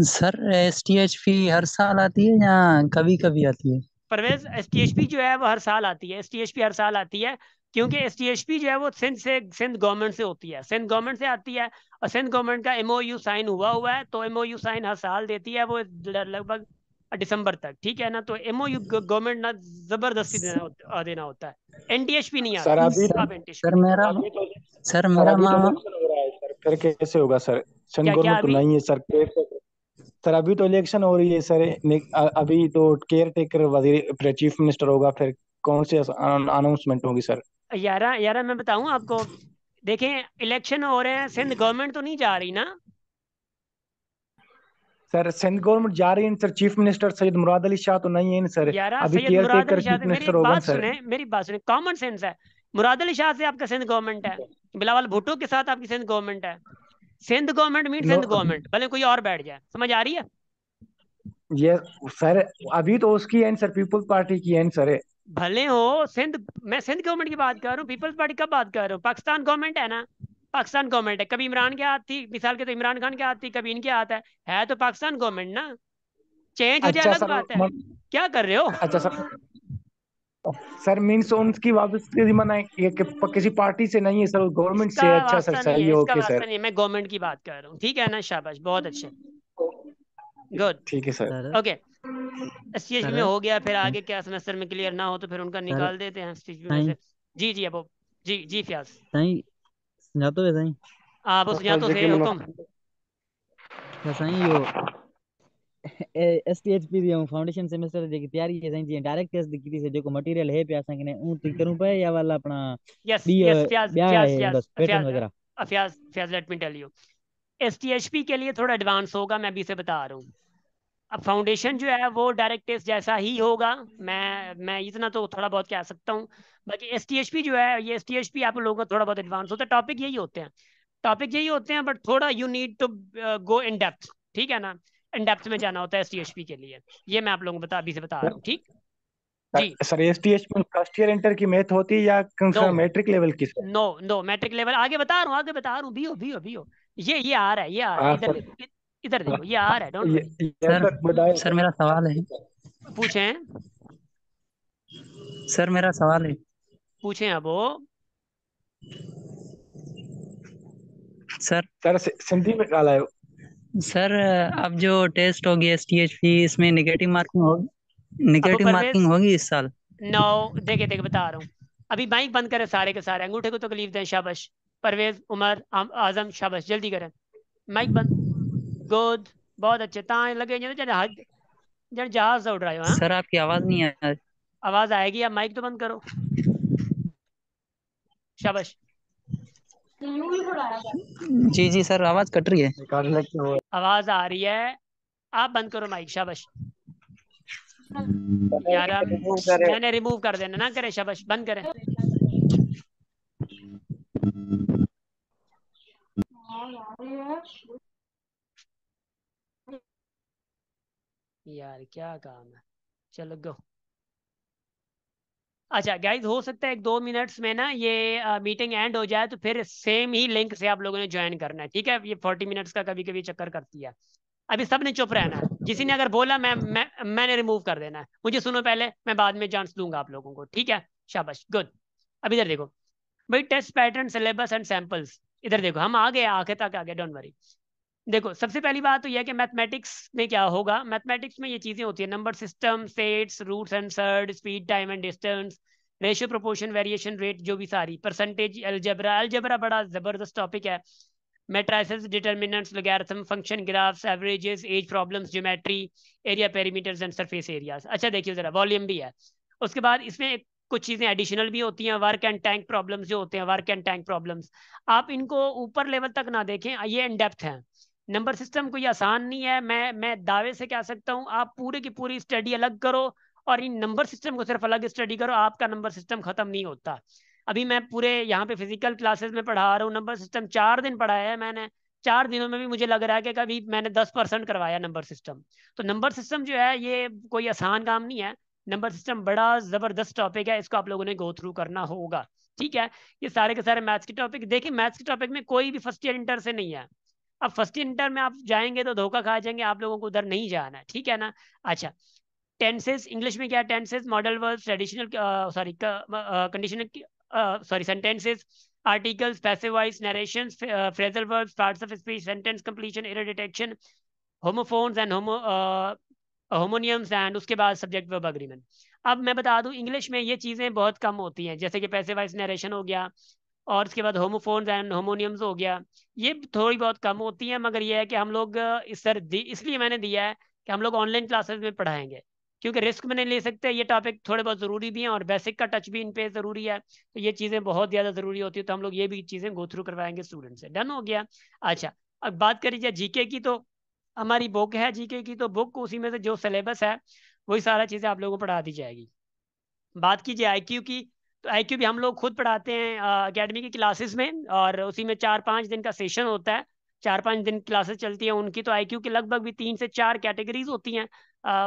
सर STHP हर साल आती है या कभी कभी आती है?
परवेज, एसटीएचपी जो है वो हर साल आती है, एसटीएचपी हर साल आती है, क्योंकि एसटीएचपी जो है वो सिंध गवर्नमेंट से होती है, सिंध गवर्नमेंट से आती है। और सिंध गवर्नमेंट का एमओयू साइन हुआ है, तो एमओयू साइन हर साल देती है वो, लगभग दिसंबर तक, ठीक है ना? तो एमओयू गवर्नमेंट ना जबरदस्ती देना होता है। एनटीएचपी नहीं
सर
आती।
अभी
अब एनटीएचपी
सर
देखो,
मेरा
अभी तो
सर
सर
मेरा
अभी तो
मामा
इलेक्शन हो रहा है सर, फिर कैसे होगा सर? सेंट्रल
क्या क्या
गवर्नमेंट तो
अभी?
नहीं है सर। सर अभी तो इलेक्शन हो रही है सर, अभी तो केयर टेकर वजीर चीफ मिनिस्टर होगा, फिर कौन सी अनाउंसमेंट होगी सर?
यारा यारा मैं बताऊं आपको, देखें, इलेक्शन हो रहे हैं, सिंध गवर्नमेंट तो नहीं जा रही ना।
सर सेंट्रल गवर्नमेंट जा रही है sir, chief minister Syed Murad Ali Shah तो नहीं है ना सर।
यारा
अभी
सैयद
केयर
मुराद
टेकर
अली शाह
चीफ
से मेरी
मिनिस्टर
एक
होगा
बात
ना सर।
सुने, मेरी बात सुने, कॉमन सेंस है। मुराद अली शाह से आपका सिंध गवर्नमेंट है, बिलावल भुट्टो के साथ आपकी सिंध गवर्नमेंट है। Sindh government mean
no
Sindh government, भले कोई और बैठ जाए, समझ आ रही है?
ये सर, अभी तो उसकी है ना सर, पीपुल्स पार्टी की है ना सर।
भले हो सिंध, मैं सिंध गवर्नमेंट की बात कर रहा हूँ, पीपल्स पार्टी कब बात कर रहा हूँ? पाकिस्तान गवर्नमेंट है ना, पाकिस्तान गवर्नमेंट है। कभी इमरान के हाथ थी, मिसाल के तो इमरान खान के हाथ थी, कभी इनके हाथ है तो पाकिस्तान गवर्नमेंट ना। चेंज हो जाए
अच्छा
अलग
सर,
बात है। क्या कर रहे हो?
अच्छा सर, सर मीन्स उनकी वापस मना ये कि किसी पार्टी से नहीं है सर, गवर्नमेंट
इसका
से। अच्छा सर,
वास्ता नहीं
सही
है,
है,
इसका
ओके
वास्ता
सर।
नहीं है, मैं गवर्नमेंट की बात कर रहा हूँ, ठीक है ना? शाबाश, बहुत अच्छे, गुड।
ठीक है सर।
सर
ओके, एसटीएचबी
सर
में हो गया, फिर आगे क्या सेमेस्टर में क्लियर ना हो तो फिर उनका
सर
निकाल देते हैं एसटीएचबी में
साईं
से। जी जी, अब जी जी फ्याज,
साईं सुञातो है साईं?
आप सुना
सर
तो
जेके
से हुक्म।
नमस्ते।
या साईं यो STHP दी फाउंडेशन सेमेस्टर जेकी तैयारी है साईं जी, डायरेक्ट टेस्ट दी से जेको मटेरियल है पे असां कने ऊ ती करूं पे या वाला अपना
यस
बी
यस, फ्याज
ब्या
फ्याज
है
फ्याज
बस पैटर्न
फ्याज
वगैरह?
फ्याज फ्याज, लेट मी टेल यू, एसटीएचपी के लिए थोड़ा एडवांस होगा, मैं अभी से बता रहा हूँ। अब फाउंडेशन जो है वो डायरेक्ट टेस्ट जैसा ही होगा, मैं इतना तो थोड़ा बहुत कह सकता हूँ। बाकी एसटीएचपी जो है, ये एसटीएचपी आप लोगों का थोड़ा बहुत एडवांस होता है, टॉपिक यही होते हैं, टॉपिक यही होते हैं, बट थोड़ा you need to go in depth, ठीक है ना? इन डेप्थ में जाना होता है एसटीएचपी के लिए, ये मैं आप लोगों को अभी से बता रहा हूँ, ठीक? जी।
सर एसटीएच में फर्स्ट ईयर इंटर की मैथ होती है या
नो
मैट्रिक लेवल की sir?
No no, matric level, आगे बता रहा हूँ, आगे बता रहा हूँ, बियो। ये आ रहा है, ये आ रहा है,
हाँ
इधर
सर।
देखो, इधर देखो, ये आ रहा है, डोंट
ये,
वरी।
ये
सर
सर बताए
सर
सर।
मेरा सवाल है,
पूछें,
सर मेरा सवाल है
पूछें अब वो।
सर।
सर सिंधी में काला है।
सर अब जो टेस्ट होगी STHP इसमें
अब
निगेटिव
परवेज,
मार्किंग होगी इस साल?
नो, देखे देखे बता रहा हूँ, अभी माइक बंद करें सारे के सारे, अंगूठे को तकलीफ दें, शाबाश। परवेज, उमर, आजम, शाबाश, जल्दी करें, माइक बंद, गुड, बहुत अच्छे, तां लगे जन जहाज से उड़ रहे हो, हाँ?
सर आपकी आवाज नहीं आ।
आवाज आएगी, आप माइक तो बंद करो, शाबाश।
जी जी सर, आवाज कट रही है।
निकालने की वो
आवाज आ रही है, आप बंद करो माइक, शाबाश। यार
रिमूव करे।
मैंने रिमूव कर देना, ना करें, शाबाश, बंद करें। यार क्या काम है, चलो गो। अच्छा गाइज, हो सकता है 1-2 मिनट्स में ना ये मीटिंग एंड हो जाए, तो फिर सेम ही लिंक से आप लोगों ने ज्वाइन करना है, ठीक है? ये 40 मिनट्स का कभी कभी चक्कर करती है। अभी सबने चुप रहना है, किसी ने अगर बोला मैंने रिमूव कर देना है। मुझे सुनो पहले, मैं बाद में चांस दूंगा आप लोगों को, ठीक है? शाबाश, गुड। अब इधर देखो भाई, test pattern, syllabus and samples. इधर देखो, हम आ गए, आगे तक आ गए, डोंट वरी। देखो, सबसे पहली बात तो यह है कि मैथमेटिक्स में क्या होगा। मैथमेटिक्स में ये चीजें होती है, number system, sets, roots and surd, speed, time and distance, ratio, proportion, variation, rate, जो भी सारी परसेंटेज, अलजेब्रा। अलजेब्रा बड़ा जबरदस्त टॉपिक है। Matrices, determinants, logarithm, function graphs, averages, age problems, geometry, area perimeters and surface areas. अच्छा देखिए जरा, volume भी है। उसके बाद इसमें कुछ चीजें एडिशनल भी होती हैं, वर्क एंड टैंक प्रॉब्लम्स जो होते हैं, वर्क एंड टैंक प्रॉब्लम्स। आप इनको ऊपर लेवल तक ना देखें, ये इन डेप्थ है। नंबर सिस्टम कोई आसान नहीं है। मैं दावे से कह सकता हूँ, आप पूरी की पूरी स्टडी अलग करो और इन नंबर सिस्टम को सिर्फ अलग स्टडी करो, आपका नंबर सिस्टम खत्म नहीं होता। अभी मैं पूरे यहाँ पे फिजिकल क्लासेस में पढ़ा रहा हूँ, नंबर सिस्टम 4 दिन पढ़ाया है मैंने। 4 दिनों में भी मुझे लग रहा है कि कभी मैंने 10% करवाया नंबर सिस्टम। तो नंबर सिस्टम जो है ये कोई आसान काम नहीं है। नंबर सिस्टम बड़ा जबरदस्त टॉपिक है, इसको आप लोगों ने गो थ्रू करना होगा, ठीक है? ये सारे के सारे मैथ्स के टॉपिक। देखिए, मैथ्स के टॉपिक में कोई भी फर्स्ट ईयर इंटर से नहीं है। अब फर्स्ट ईयर इंटर में आप जाएंगे तो धोखा खा जाएंगे, आप लोगों को उधर नहीं जाना है, ठीक है ना? अच्छा, टेंसेस, इंग्लिश में क्या tenses, modal verbs, traditional, sorry conditional, sorry sentences, articles, passive voice, narrations, phrasal verbs, parts of speech, sentence completion, error detection, homophones and homonyms, and उसके बाद सब्जेक्ट वर्ब एग्रीमेंट। अब मैं बता दूं, इंग्लिश में ये चीजें बहुत कम होती हैं, जैसे कि पैसिव वॉइस नरेशन हो गया, और उसके बाद होमोफोन्स एंड होमोनियम्स हो गया। ये थोड़ी बहुत कम होती हैं, मगर ये है कि हम लोग इसलिए मैंने दिया है कि हम लोग ऑनलाइन क्लासेस में पढ़ाएंगे, क्योंकि रिस्क में नहीं ले सकते। ये टॉपिक थोड़े बहुत ज़रूरी भी हैं और बेसिक का टच भी इन पे ज़रूरी है, तो ये चीज़ें बहुत ज़्यादा ज़रूरी होती है, तो हम लोग ये भी चीज़ें गो थ्रू करवाएंगे स्टूडेंट से। डन हो गया? अच्छा, अब बात करी जाए जीके की, तो हमारी बुक है जीके की, तो बुक उसी में से जो सिलेबस है वही सारा चीज़ें आप लोगों को पढ़ा दी जाएगी। बात कीजिए आईक्यू की, तो आईक्यू भी हम लोग खुद पढ़ाते हैं एकेडमी की क्लासेस में, और उसी में 4-5 दिन का सेशन होता है। 4-5 दिन क्लासेस चलती हैं उनकी। तो आईक्यू की लगभग भी 3 से 4 कैटेगरीज होती हैं।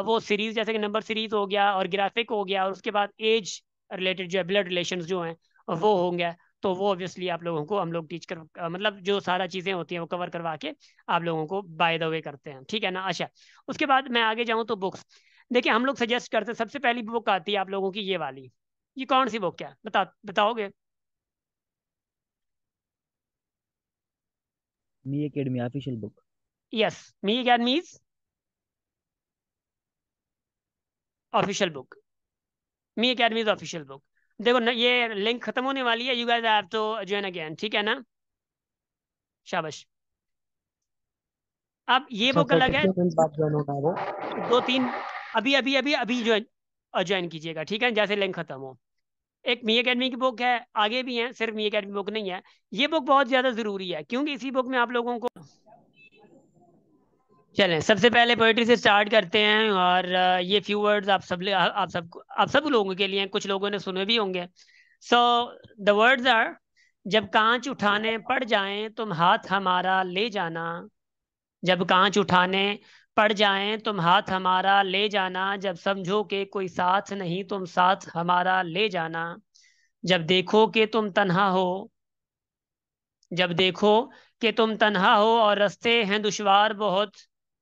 वो सीरीज, जैसे कि नंबर सीरीज हो गया और ग्राफिक हो गया, और उसके बाद एज रिलेटेड जो है, ब्लड रिलेशन जो हैं वो होंगे। तो वो ऑब्वियसली आप लोगों को हम लोग टीच कर मतलब जो सारा चीज़ें होती हैं वो कवर करवा के आप लोगों को बाय द वे करते हैं, ठीक है ना? अच्छा, उसके बाद मैं आगे जाऊँ तो बुक्स। देखिए, हम लोग सजेस्ट करते हैं, सबसे पहली बुक आती है आप लोगों की ये वाली। ये कौन सी बुक है, बताओगे?
Me academy official book.
Yes, me academy's official book. Me academy's official book. देखो ना, ये लिंक खत्म होने वाली है, you guys have to join again, ठीक है ना? शाबाश। अब ये
अच्छा
बुक
सर,
अलग है।
कितने दिन बाद ज्वाइन होना है वो?
2-3, अभी अभी अभी अभी ज्वाइन कीजिएगा, ठीक है? जैसे लिंक खत्म हो। एक मी अकेडमी की बुक है, आगे भी है, सिर्फ मी अकेडमी बुक नहीं है। ये बुक बहुत ज्यादा जरूरी है, क्योंकि इसी बुक में आप लोगों को, चलें सबसे पहले पोएट्री से स्टार्ट करते हैं। और ये फ्यू वर्ड्स आप सब लोगों के लिए हैं, कुछ लोगों ने सुने भी होंगे। सो द वर्ड्स आर: जब कांच उठाने पड़ जाएं तुम हाथ हमारा ले जाना, जब कांच उठाने पड़ जाएं तुम हाथ हमारा ले जाना, जब समझो कि कोई साथ नहीं तुम साथ हमारा ले जाना, जब देखो कि तुम तन्हा हो, जब देखो कि तुम तन्हा हो और रास्ते हैं दुश्वार बहुत,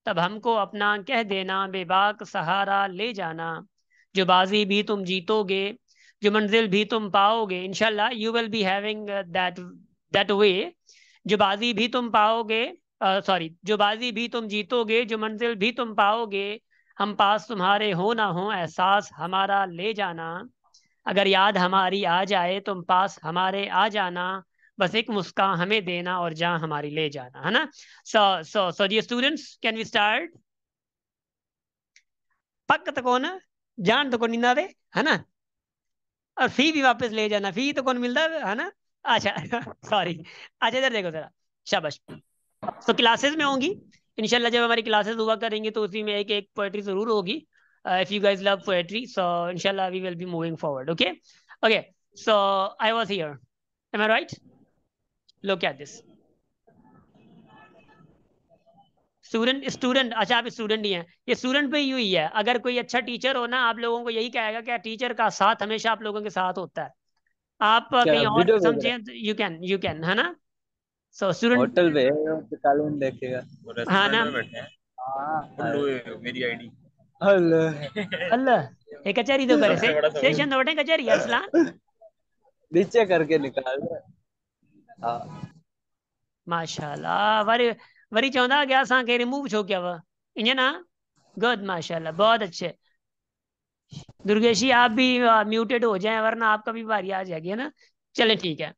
तब हमको अपना कह देना, बेबाक सहारा ले जाना, जो बाजी भी तुम जीतोगे, जो मंजिल भी तुम पाओगे। इंशाल्लाह you will be having that that way. जो बाजी भी तुम पाओगे, सॉरी, जो बाजी भी तुम जीतोगे, जो मंजिल भी तुम पाओगे, हम पास तुम्हारे हो ना हो एहसास हमारा ले जाना, अगर याद हमारी आ जाए तुम पास हमारे आ जाना, बस एक मुस्कान हमें देना और जहां हमारी ले जाना, है ना? सो जी स्टूडेंट्स, कैन वी स्टार्ट? पक्का तो कौन है, जान तो कौन नहीं ना दे, है ना? और फी भी वापस ले जाना, फी तो कौन मिलता है ना? अच्छा सॉरी। अच्छा इधर देखो जरा, शाबाश। तो क्लासेस में होंगी इंशाल्लाह, जब हमारी क्लासेस हुआ करेंगे तो उसी में एक एक पोएट्री जरूर होगी। If you guys love poetry, so इंशाल्लाह we will be moving forward, okay? Okay, so I was here, am I right? Look at this. Student student, अच्छा आप स्टूडेंट ही हैं, ये स्टूडेंट पे ही हुई है। अगर कोई अच्छा टीचर हो ना, आप लोगों को यही कहेगा कि टीचर का साथ हमेशा आप लोगों के साथ होता है। आप
क्या
कहीं और
वीडियो भेज रहा
समझे, यू कैन, है ना। सो
है?
स्टूडेंट,
होटल पे है तो कालून देखेगा। वो
हाँ
रेस्टोरेंट
ना।
में बैठे हैं। हाँ लो ये मेरी आईडी। हेलो।
अल्लाह, ये कचहरी तो करे से
सबसे बड़ा सवाल
स्टेशन तो बटे कचहरी अरसलान।
नीचे करके निकाल रहा है। हाँ
माशाल्लाह, वरी वरी चौंदा गया असां के रिमूव छो क्या वा, इन्हें ना। गुड, माशाल्लाह, बहुत अच्छे। दुर्गेशी आप भी म्यूटेड हो जाएं, वरना आपका भी बारी आ जाएगी, है ना। चलें ठीक है।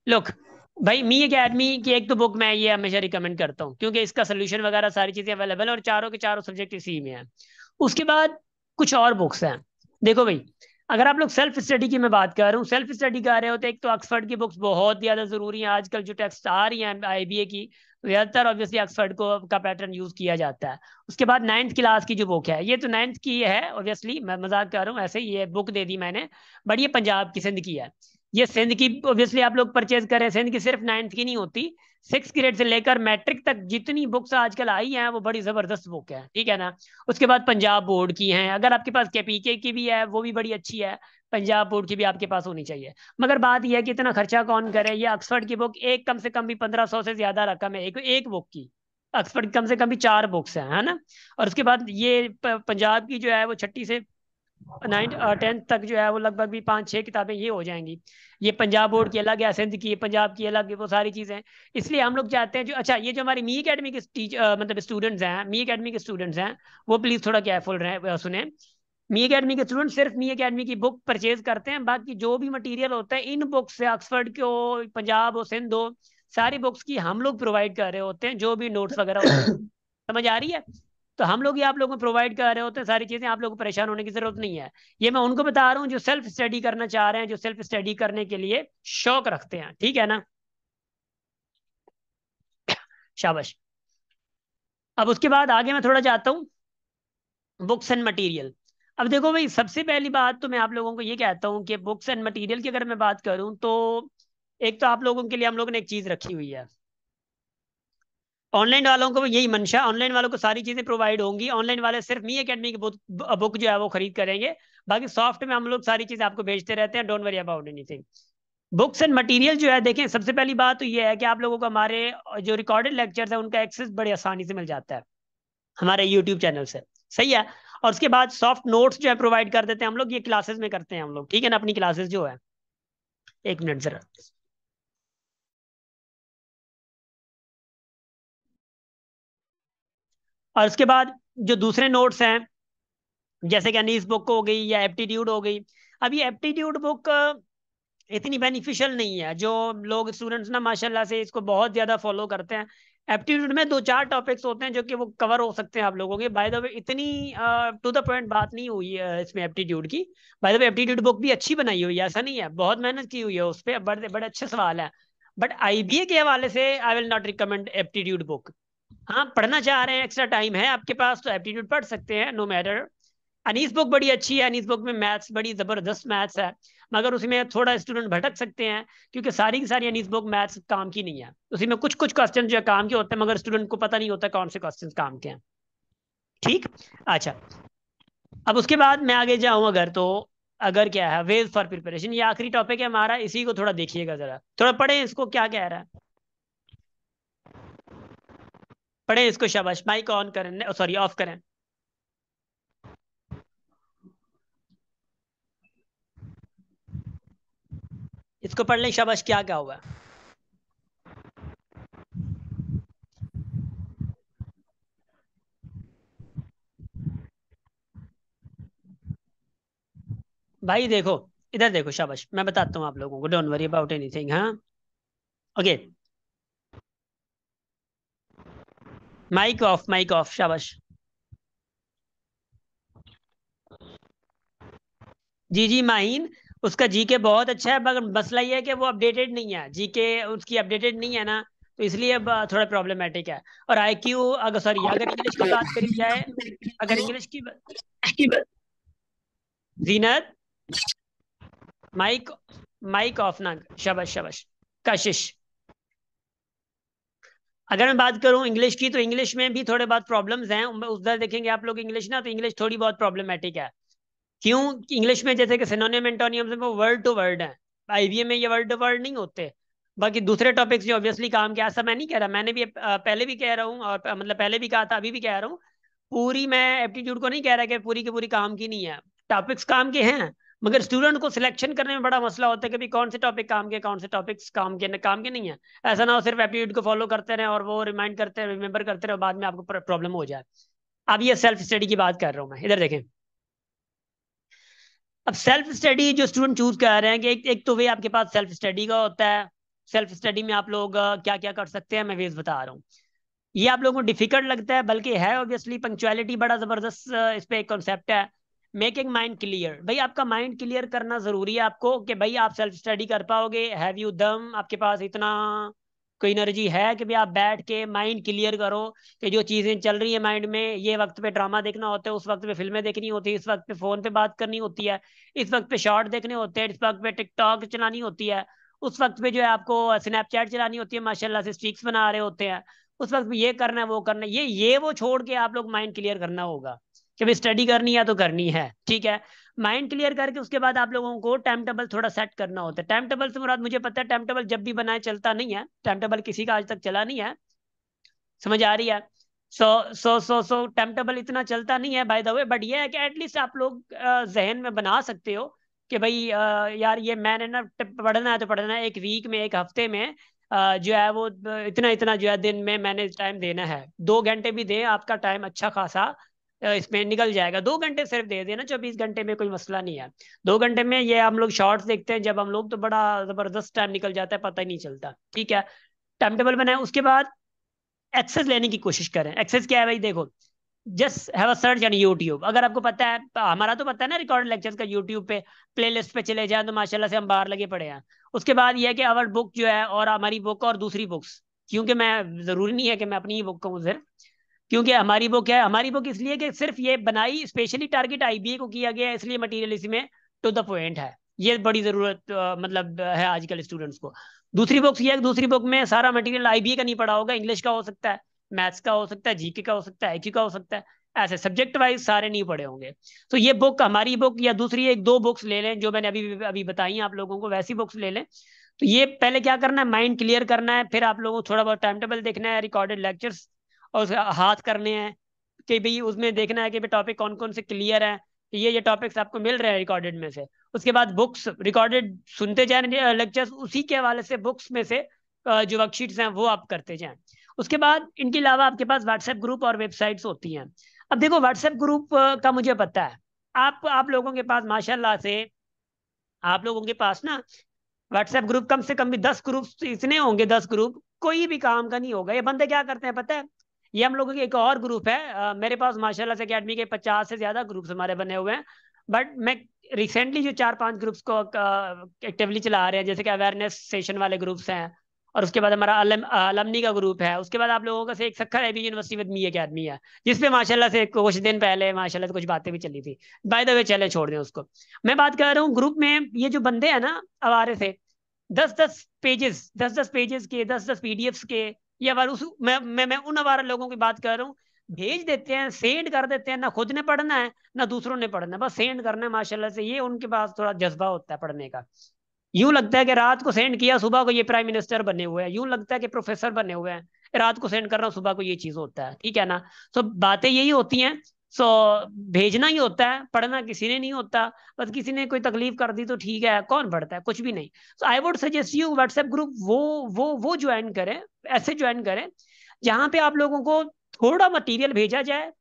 लुक भाई, मी एकेडमी की एक तो बुक मैं ये हमेशा रिकमेंड करता हूँ, क्योंकि इसका सोल्यूशन वगैरह सारी चीजें अवेलेबल है, और चारों के चारों सब्जेक्ट इसी में है। उसके बाद कुछ और बुक्स हैं। देखो भाई, अगर आप लोग सेल्फ स्टडी की मैं बात कर रहा हूँ, सेल्फ स्टडी कर रहे हो, तो एक तो ऑक्सफर्ड की बुक्स बहुत ज्यादा जरूरी है। आजकल जो टेक्स्ट आ रही हैं आईबीए की, तो ज्यादातर ऑब्वियसली ऑक्सफर्ड को का पैटर्न यूज किया जाता है। उसके बाद नाइन्थ क्लास की जो बुक है, ये तो नाइन्थ की है ऑब्वियसली, मैं मजाक कर रहा हूँ, ऐसे ही ये बुक दे दी मैंने, बट ये पंजाब की, सिंध की है। ये सिंध की ऑब्वियसली आप लोग परचेज करें, सिंध की सिर्फ नाइन्थ की नहीं होती, 6 ग्रेड से लेकर मैट्रिक तक जितनी बुक्स आजकल आई हैं वो बड़ी जबरदस्त बुक है, ठीक है ना। उसके बाद पंजाब बोर्ड की हैं, अगर आपके पास केपीके की भी है वो भी बड़ी अच्छी है, पंजाब बोर्ड की भी आपके पास होनी चाहिए। मगर बात यह है कि इतना खर्चा कौन करे, ये ऑक्सफर्ड की बुक एक कम से कम भी 1500 से ज्यादा रकम है एक बुक की। ऑक्सफर्ड की कम से कम भी 4 बुक्स हैं, है ना। और उसके बाद ये पंजाब की जो है वो छठी से 9th 10th तक जो है वो लगभग भी 5-6 किताबें ये हो जाएंगी। ये पंजाब बोर्ड की अलग है, सिंध की, पंजाब की अलग है, वो सारी चीजें। इसलिए हम लोग चाहते हैं जो, अच्छा ये जो हमारी मी अकेडमी के मतलब स्टूडेंट्स हैं, मी अकेडमी के स्टूडेंट्स हैं, वो प्लीज थोड़ा केयरफुल रहे, सुने। मी अकेडमी के स्टूडेंट सिर्फ मी अकेडमी की बुक परचेज करते हैं, बाकी जो भी मटेरियल होता है इन बुक्स से, ऑक्सफर्ड के हो, पंजाब हो, सिंध हो, सारी बुक्स की हम लोग प्रोवाइड कर रहे होते हैं, जो भी नोट्स वगैरह होते हैं। समझ आ रही है। तो हम लोग ये आप लोगों को प्रोवाइड कर रहे होते हैं सारी चीजें, आप लोगों को परेशान होने की जरूरत नहीं है। ये मैं उनको बता रहा हूँ जो सेल्फ स्टडी करना चाह रहे हैं, जो सेल्फ स्टडी करने के लिए शौक रखते हैं, ठीक है ना। शाबाश। अब उसके बाद आगे मैं थोड़ा जाता हूँ, बुक्स एंड मटेरियल। अब देखो भाई, सबसे पहली बात तो मैं आप लोगों को ये कहता हूँ कि बुक्स एंड मटेरियल की अगर मैं बात करूँ, तो एक तो आप लोगों के लिए हम लोगों ने एक चीज रखी हुई है। ऑनलाइन वालों को भी यही मंशा, ऑनलाइन वालों को सारी चीजें प्रोवाइड होंगी, ऑनलाइन वाले सिर्फ मी एकेडमी की बुक जो है वो खरीद करेंगे, बाकी सॉफ्ट में हम लोग सारी चीजें आपको भेजते रहते हैं, don't worry about anything. Books and material जो है, देखें सबसे पहली बात तो ये है कि आप लोगों को हमारे जो रिकॉर्डेड लेक्चर्स है उनका एक्सेस बड़ी आसानी से मिल जाता है हमारे यूट्यूब चैनल से, सही है। और उसके बाद सॉफ्ट नोट्स जो है प्रोवाइड कर देते हैं हम लोग, ये क्लासेस में करते हैं हम लोग, ठीक है ना, अपनी क्लासेस जो है। एक मिनट जरा। और उसके बाद जो दूसरे नोट्स हैं, जैसे कि अनीस बुक हो गई या एप्टीट्यूड हो गई। अब ये एप्टीट्यूड बुक इतनी बेनिफिशियल नहीं है, जो लोग स्टूडेंट्स ना माशाल्लाह से इसको बहुत ज्यादा फॉलो करते हैं। एप्टीट्यूड में 2-4 टॉपिक्स होते हैं जो कि वो कवर हो सकते हैं आप लोगों के, बाय द वे इतनी टू द पॉइंट बात नहीं हुई है इसमें एप्टीट्यूड की। Bye the way aptitude book भी अच्छी बनाई हुई है, ऐसा नहीं है, बहुत मेहनत की हुई है उस पर, बड़े बड़े अच्छे सवाल है। बट आईबीए के हवाले से I will not recommend aptitude book. हाँ, पढ़ना चाह रहे हैं, एक्स्ट्रा टाइम है आपके पास, तो एप्टीट्यूड पढ़ सकते हैं, नो मैटर। अनीस बुक बड़ी अच्छी है, अनीस बुक में मैथ्स बड़ी जबरदस्त मैथ्स है, मगर उसमें थोड़ा स्टूडेंट भटक सकते हैं, क्योंकि सारी की सारी अनीस बुक मैथ्स काम की नहीं है, उसी में कुछ कुछ क्वेश्चन जो है काम के होते हैं, मगर स्टूडेंट को पता नहीं होता कौन से क्वेश्चन काम के हैं, ठीक। अच्छा, अब उसके बाद मैं आगे जाऊं अगर, तो अगर क्या है वेज फॉर प्रिपरेशन, ये आखिरी टॉपिक है हमारा, इसी को थोड़ा देखिएगा जरा, थोड़ा पढ़े इसको क्या कह रहा है, पढ़े इसको, शाबाश। माइक ऑन करें, सॉरी ऑफ करें। इसको पढ़ लें, शाबाश, क्या क्या हुआ है। भाई देखो, इधर देखो, शाबाश, मैं बताता हूँ आप लोगों को, डोंट वरी अबाउट एनीथिंग, हाँ। Okay, mike off, mike off, शाबाश। जी जी माहीन, उसका जीके बहुत अच्छा है, मगर मसला ये है कि वो अपडेटेड नहीं है, जीके उसकी अपडेटेड नहीं है ना, तो इसलिए अब थोड़ा प्रॉब्लमेटिक है। और आईक्यू, अगर सॉरी, अगर इंग्लिश की बात करी जाए, अगर इंग्लिश की जीनत, माइक, माइक ऑफ ना, शाबाश शाबाश, कशिश। अगर मैं बात करूं इंग्लिश की, तो इंग्लिश में भी थोड़े बहुत प्रॉब्लम्स हैं। उधर देखेंगे आप लोग इंग्लिश ना, तो इंग्लिश थोड़ी बहुत प्रॉब्लमेटिक है। क्यों? इंग्लिश में जैसे कि सिनोनिम एंटोनियम्स वो वर्ड टू वर्ड है, आईबीएम में ये वर्ड टू वर्ड नहीं होते। बाकी दूसरे टॉपिक्स जो ऑब्वियसली काम के, ऐसा मैं नहीं कह रहा, मैंने भी पहले भी कह रहा हूँ, और मतलब पहले भी कहा था, अभी भी कह रहा हूँ, पूरी मैं एप्टीट्यूड को नहीं कह रहा कि पूरी की पूरी काम की नहीं है। टॉपिक्स काम के हैं, मगर स्टूडेंट को सिलेक्शन करने में बड़ा मसला होता है कि भी कौन से टॉपिक काम के, कौन से टॉपिक्स काम के नहीं है। ऐसा ना हो सिर्फ एप्टीट्यूड को फॉलो करते रहे और वो रिमाइंड करते रहे, रिमेंबर करते रहे, और बाद में आपको प्रॉब्लम हो जाए। अब ये सेल्फ स्टडी की बात कर रहा हूँ मैं, इधर देखें। अब सेल्फ स्टडी जो स्टूडेंट चूज कर रहे हैं कि एक तो वे आपके पास सेल्फ स्टडी का होता है। सेल्फ स्टडी में आप लोग क्या क्या कर सकते हैं, मैं वेज बता रहा हूँ। ये आप लोगों को डिफिकल्ट लगता है, बल्कि है ऑब्वियसली। पंक्चुअलिटी बड़ा जबरदस्त इस पे एक कॉन्सेप्ट है। मेकिंग माइंड क्लियर, भाई आपका माइंड क्लियर करना जरूरी है आपको, कि भाई आप सेल्फ स्टडी कर पाओगे। हैव यू दम, आपके पास इतना कोई एनर्जी है कि भाई आप बैठ के माइंड क्लियर करो कि जो चीजें चल रही है माइंड में, ये वक्त पे ड्रामा देखना होता है, उस वक्त पे फिल्में देखनी होती है, इस वक्त पे फोन पे बात करनी होती है, इस वक्त पे शॉर्ट देखने होते हैं, इस वक्त पे टिकटॉक चलानी होती है, उस वक्त पे जो है आपको स्नैपचैट चलानी होती है, माशाल्लाह से स्ट्रीक्स बना रहे होते हैं, उस वक्त ये करना है वो करना है, ये वो छोड़ के आप लोग माइंड क्लियर करना होगा कि भाई स्टडी करनी है तो करनी है, ठीक है। माइंड क्लियर करके उसके बाद आप लोगों को टाइम टेबल थोड़ा सेट करना होता है। टाइम टेबल से मुराद, मुझे पता है टाइम टेबल जब भी बनाए चलता नहीं है, टाइम टेबल किसी का आज तक चला नहीं है, समझ आ रही है। सो टाइम टेबल इतना चलता नहीं है बाय द वे, बट ये है कि एटलीस्ट आप लोग जहन में बना सकते हो कि भाई यार ये मैंने ना पढ़ना है तो पढ़ना है, एक वीक में, एक हफ्ते में जो है वो इतना इतना जो है दिन में मैंने टाइम देना है। 2 घंटे भी दें आपका टाइम अच्छा खासा इसमें निकल जाएगा। 2 घंटे सिर्फ दे देना, 24 घंटे में कोई मसला नहीं है। 2 घंटे में ये हम लोग शॉर्ट्स देखते हैं जब हम लोग, तो बड़ा जबरदस्त टाइम निकल जाता है, पता ही नहीं चलता, ठीक है। टाइम टेबल बनाए, उसके बाद एक्सेस लेने की कोशिश करें। एक्सेस क्या है भाई, देखो, just have a search on YouTube. अगर आपको पता है, हमारा तो पता है ना रिकॉर्ड लेक्चर्स का यूट्यूब पे प्लेलिस्ट पे चले जाएं तो माशाल्लाह से हम बाहर लगे पड़े हैं। उसके बाद ये है कि अवर बुक जो है, और हमारी बुक और दूसरी बुक्स, क्योंकि मैं, जरूरी नहीं है कि मैं अपनी ही बुक कहूँ सिर्फ, क्योंकि हमारी बुक है, हमारी बुक इसलिए कि सिर्फ ये बनाई स्पेशली टारगेट आईबीए को किया गया है, इसलिए मटेरियल इसमें टू द पॉइंट है। ये बड़ी जरूरत मतलब है आजकल स्टूडेंट्स को। दूसरी बुक्स ये है, दूसरी बुक में सारा मटेरियल आईबीए का नहीं पढ़ा होगा, इंग्लिश का हो सकता है, मैथ्स का हो सकता है, जीके का हो सकता है, आईक्यू का हो सकता है, ऐसे सब्जेक्ट वाइज सारे नहीं पढ़े होंगे। तो ये बुक, हमारी बुक या दूसरी एक दो बुक्स ले लें जो मैंने अभी अभी बताई हैं आप लोगों को, वैसी बुक्स ले लें। तो ये पहले क्या करना है, माइंड क्लियर करना है, फिर आप लोगों को थोड़ा बहुत टाइम टेबल देखना है, रिकॉर्डेड लेक्चर्स और उसका हाथ करने हैं कि भाई उसमें देखना है कि भाई टॉपिक कौन कौन से क्लियर है, ये टॉपिक्स आपको मिल रहे हैं रिकॉर्डेड में से। उसके बाद बुक्स रिकॉर्डेड सुनते जाए लेक्चर्स, उसी के हवाले से बुक्स में से जो वर्कशीट्स हैं वो आप करते जाएं। उसके बाद इनके अलावा आपके पास व्हाट्सएप ग्रुप और वेबसाइट्स होती हैं। अब देखो व्हाट्सएप ग्रुप का मुझे पता है, आप लोगों के पास माशाल्लाह से, आप लोगों के पास ना व्हाट्सएप ग्रुप कम से कम भी 10 ग्रुप इतने होंगे, 10 ग्रुप कोई भी काम का नहीं होगा। ये बंदे क्या करते हैं पता है, ये हम लोगों की एक और ग्रुप है, मेरे पास माशाल्लाह से एकेडमी के 50 से ज्यादा ग्रुप्स हमारे बने हुए हैं। बट मैं रिसेंटली जो 4-5 ग्रुप्स को एक्टिवली चला रहे हैं, जैसे कि अवेयरनेस सेशन वाले ग्रुप्स हैं, और उसके बाद हमारा अलमनी का ग्रुप है, उसके बाद आप लोगों का से एक सखर है भी यूनिवर्सिटी विद मी एकेडमी है, जिसपे माशाल्लाह से कुछ दिन पहले माशाल्लाह से कुछ बातें भी चली थी। बाय द वे चले छोड़ दें उसको। मैं बात कर रहा हूँ ग्रुप में ये जो बंदे हैं ना हमारे से, 10-10 पेजेस के, 10-10 पीडीएफ्स के, या बार उस मैं उन अवारा लोगों की बात कर रहा हूँ, भेज देते हैं, सेंड कर देते हैं, ना खुद ने पढ़ना है ना दूसरों ने पढ़ना है, बस सेंड करना है माशाल्लाह से। ये उनके पास थोड़ा जज्बा होता है पढ़ने का। यूं लगता है कि रात को सेंड किया, सुबह को ये प्राइम मिनिस्टर बने हुए हैं, यूं लगता है कि प्रोफेसर बने हुए हैं, रात को सेंड कर रहा हूँ, सुबह को ये चीज होता है, ठीक है ना। तो बातें यही होती हैं। सो भेजना ही होता है, पढ़ना किसी ने नहीं होता। बस किसी ने कोई तकलीफ कर दी तो ठीक है, कौन पढ़ता है, कुछ भी नहीं। So I would suggest you WhatsApp group वो ज्वाइन करें, ऐसे ज्वाइन करें जहां पे आप लोगों को थोड़ा मटेरियल भेजा जाए,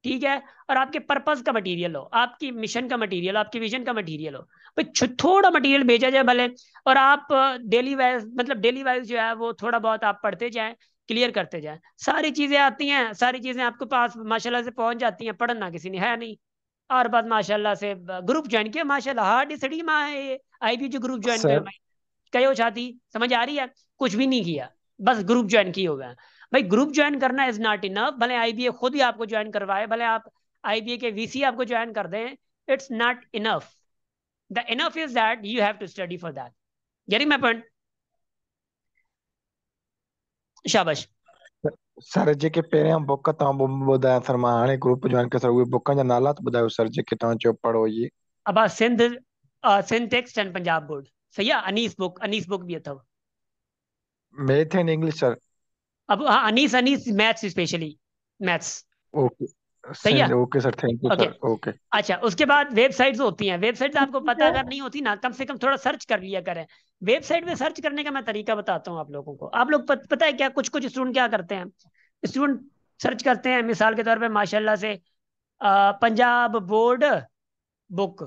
ठीक है, और आपके पर्पस का मटेरियल हो, आपकी मिशन का मटेरियल, आपकी विजन का मटेरियल हो। भाई थोड़ा मटेरियल भेजा जाए भले, और आप डेली वाइज, मतलब डेली वाइज जो है वो थोड़ा बहुत आप पढ़ते जाएं, क्लियर करते जाएं। सारी चीजें आती हैं, सारी चीजें आपके पास माशाल्लाह से पहुंच जाती हैं, पढ़ना किसी ने है नहीं। और बाद माशाल्लाह से ग्रुप ज्वाइन किया, माशाल्लाह हार्ड स्टडी में है, आई भी जो ग्रुप ज्वाइन
सर
कर कहो छाती, समझ आ रही है। कुछ भी नहीं किया, बस ग्रुप ज्वाइन किए हो गए। भाई ग्रुप ज्वाइन करना इज नॉट इनफ, भले आईबीए खुद ही आपको ज्वाइन करवाए, भले आप आईबीए के वीसी आपको ज्वाइन कर दें, it's not enough. The enough is that you have to study for that. Getting my point? शाबाश।
सर जेके पहिरियां बुक तव्हां ॿुधायो सर, मां हाणे ग्रुप जॉइन कयो सर, उहे बुकनि जा नाला त ॿुधायो सर जेके तव्हां चयो पढ़ो इहे।
अब Sindh Sindh text and Punjab board सही है। अनीस बुक भी अथव।
Math and English sir.
अब हाँ, Anees Anees maths specially maths.
Okay
सही है।
Okay sir, thank you
okay.
Sir. Okay
अच्छा, उसके बाद वेबसाइट्स होती हैं। वेबसाइट्स आपको पता अगर नहीं होती ना, कम से कम थोड़ा सर्च कर लिया करें। वेबसाइट में सर्च करने का मैं तरीका बताता हूँ आप लोगों को। आप लोग पता है क्या, कुछ कुछ स्टूडेंट क्या करते हैं, स्टूडेंट सर्च करते हैं मिसाल के तौर पे माशाल्लाह से पंजाब बोर्ड बुक,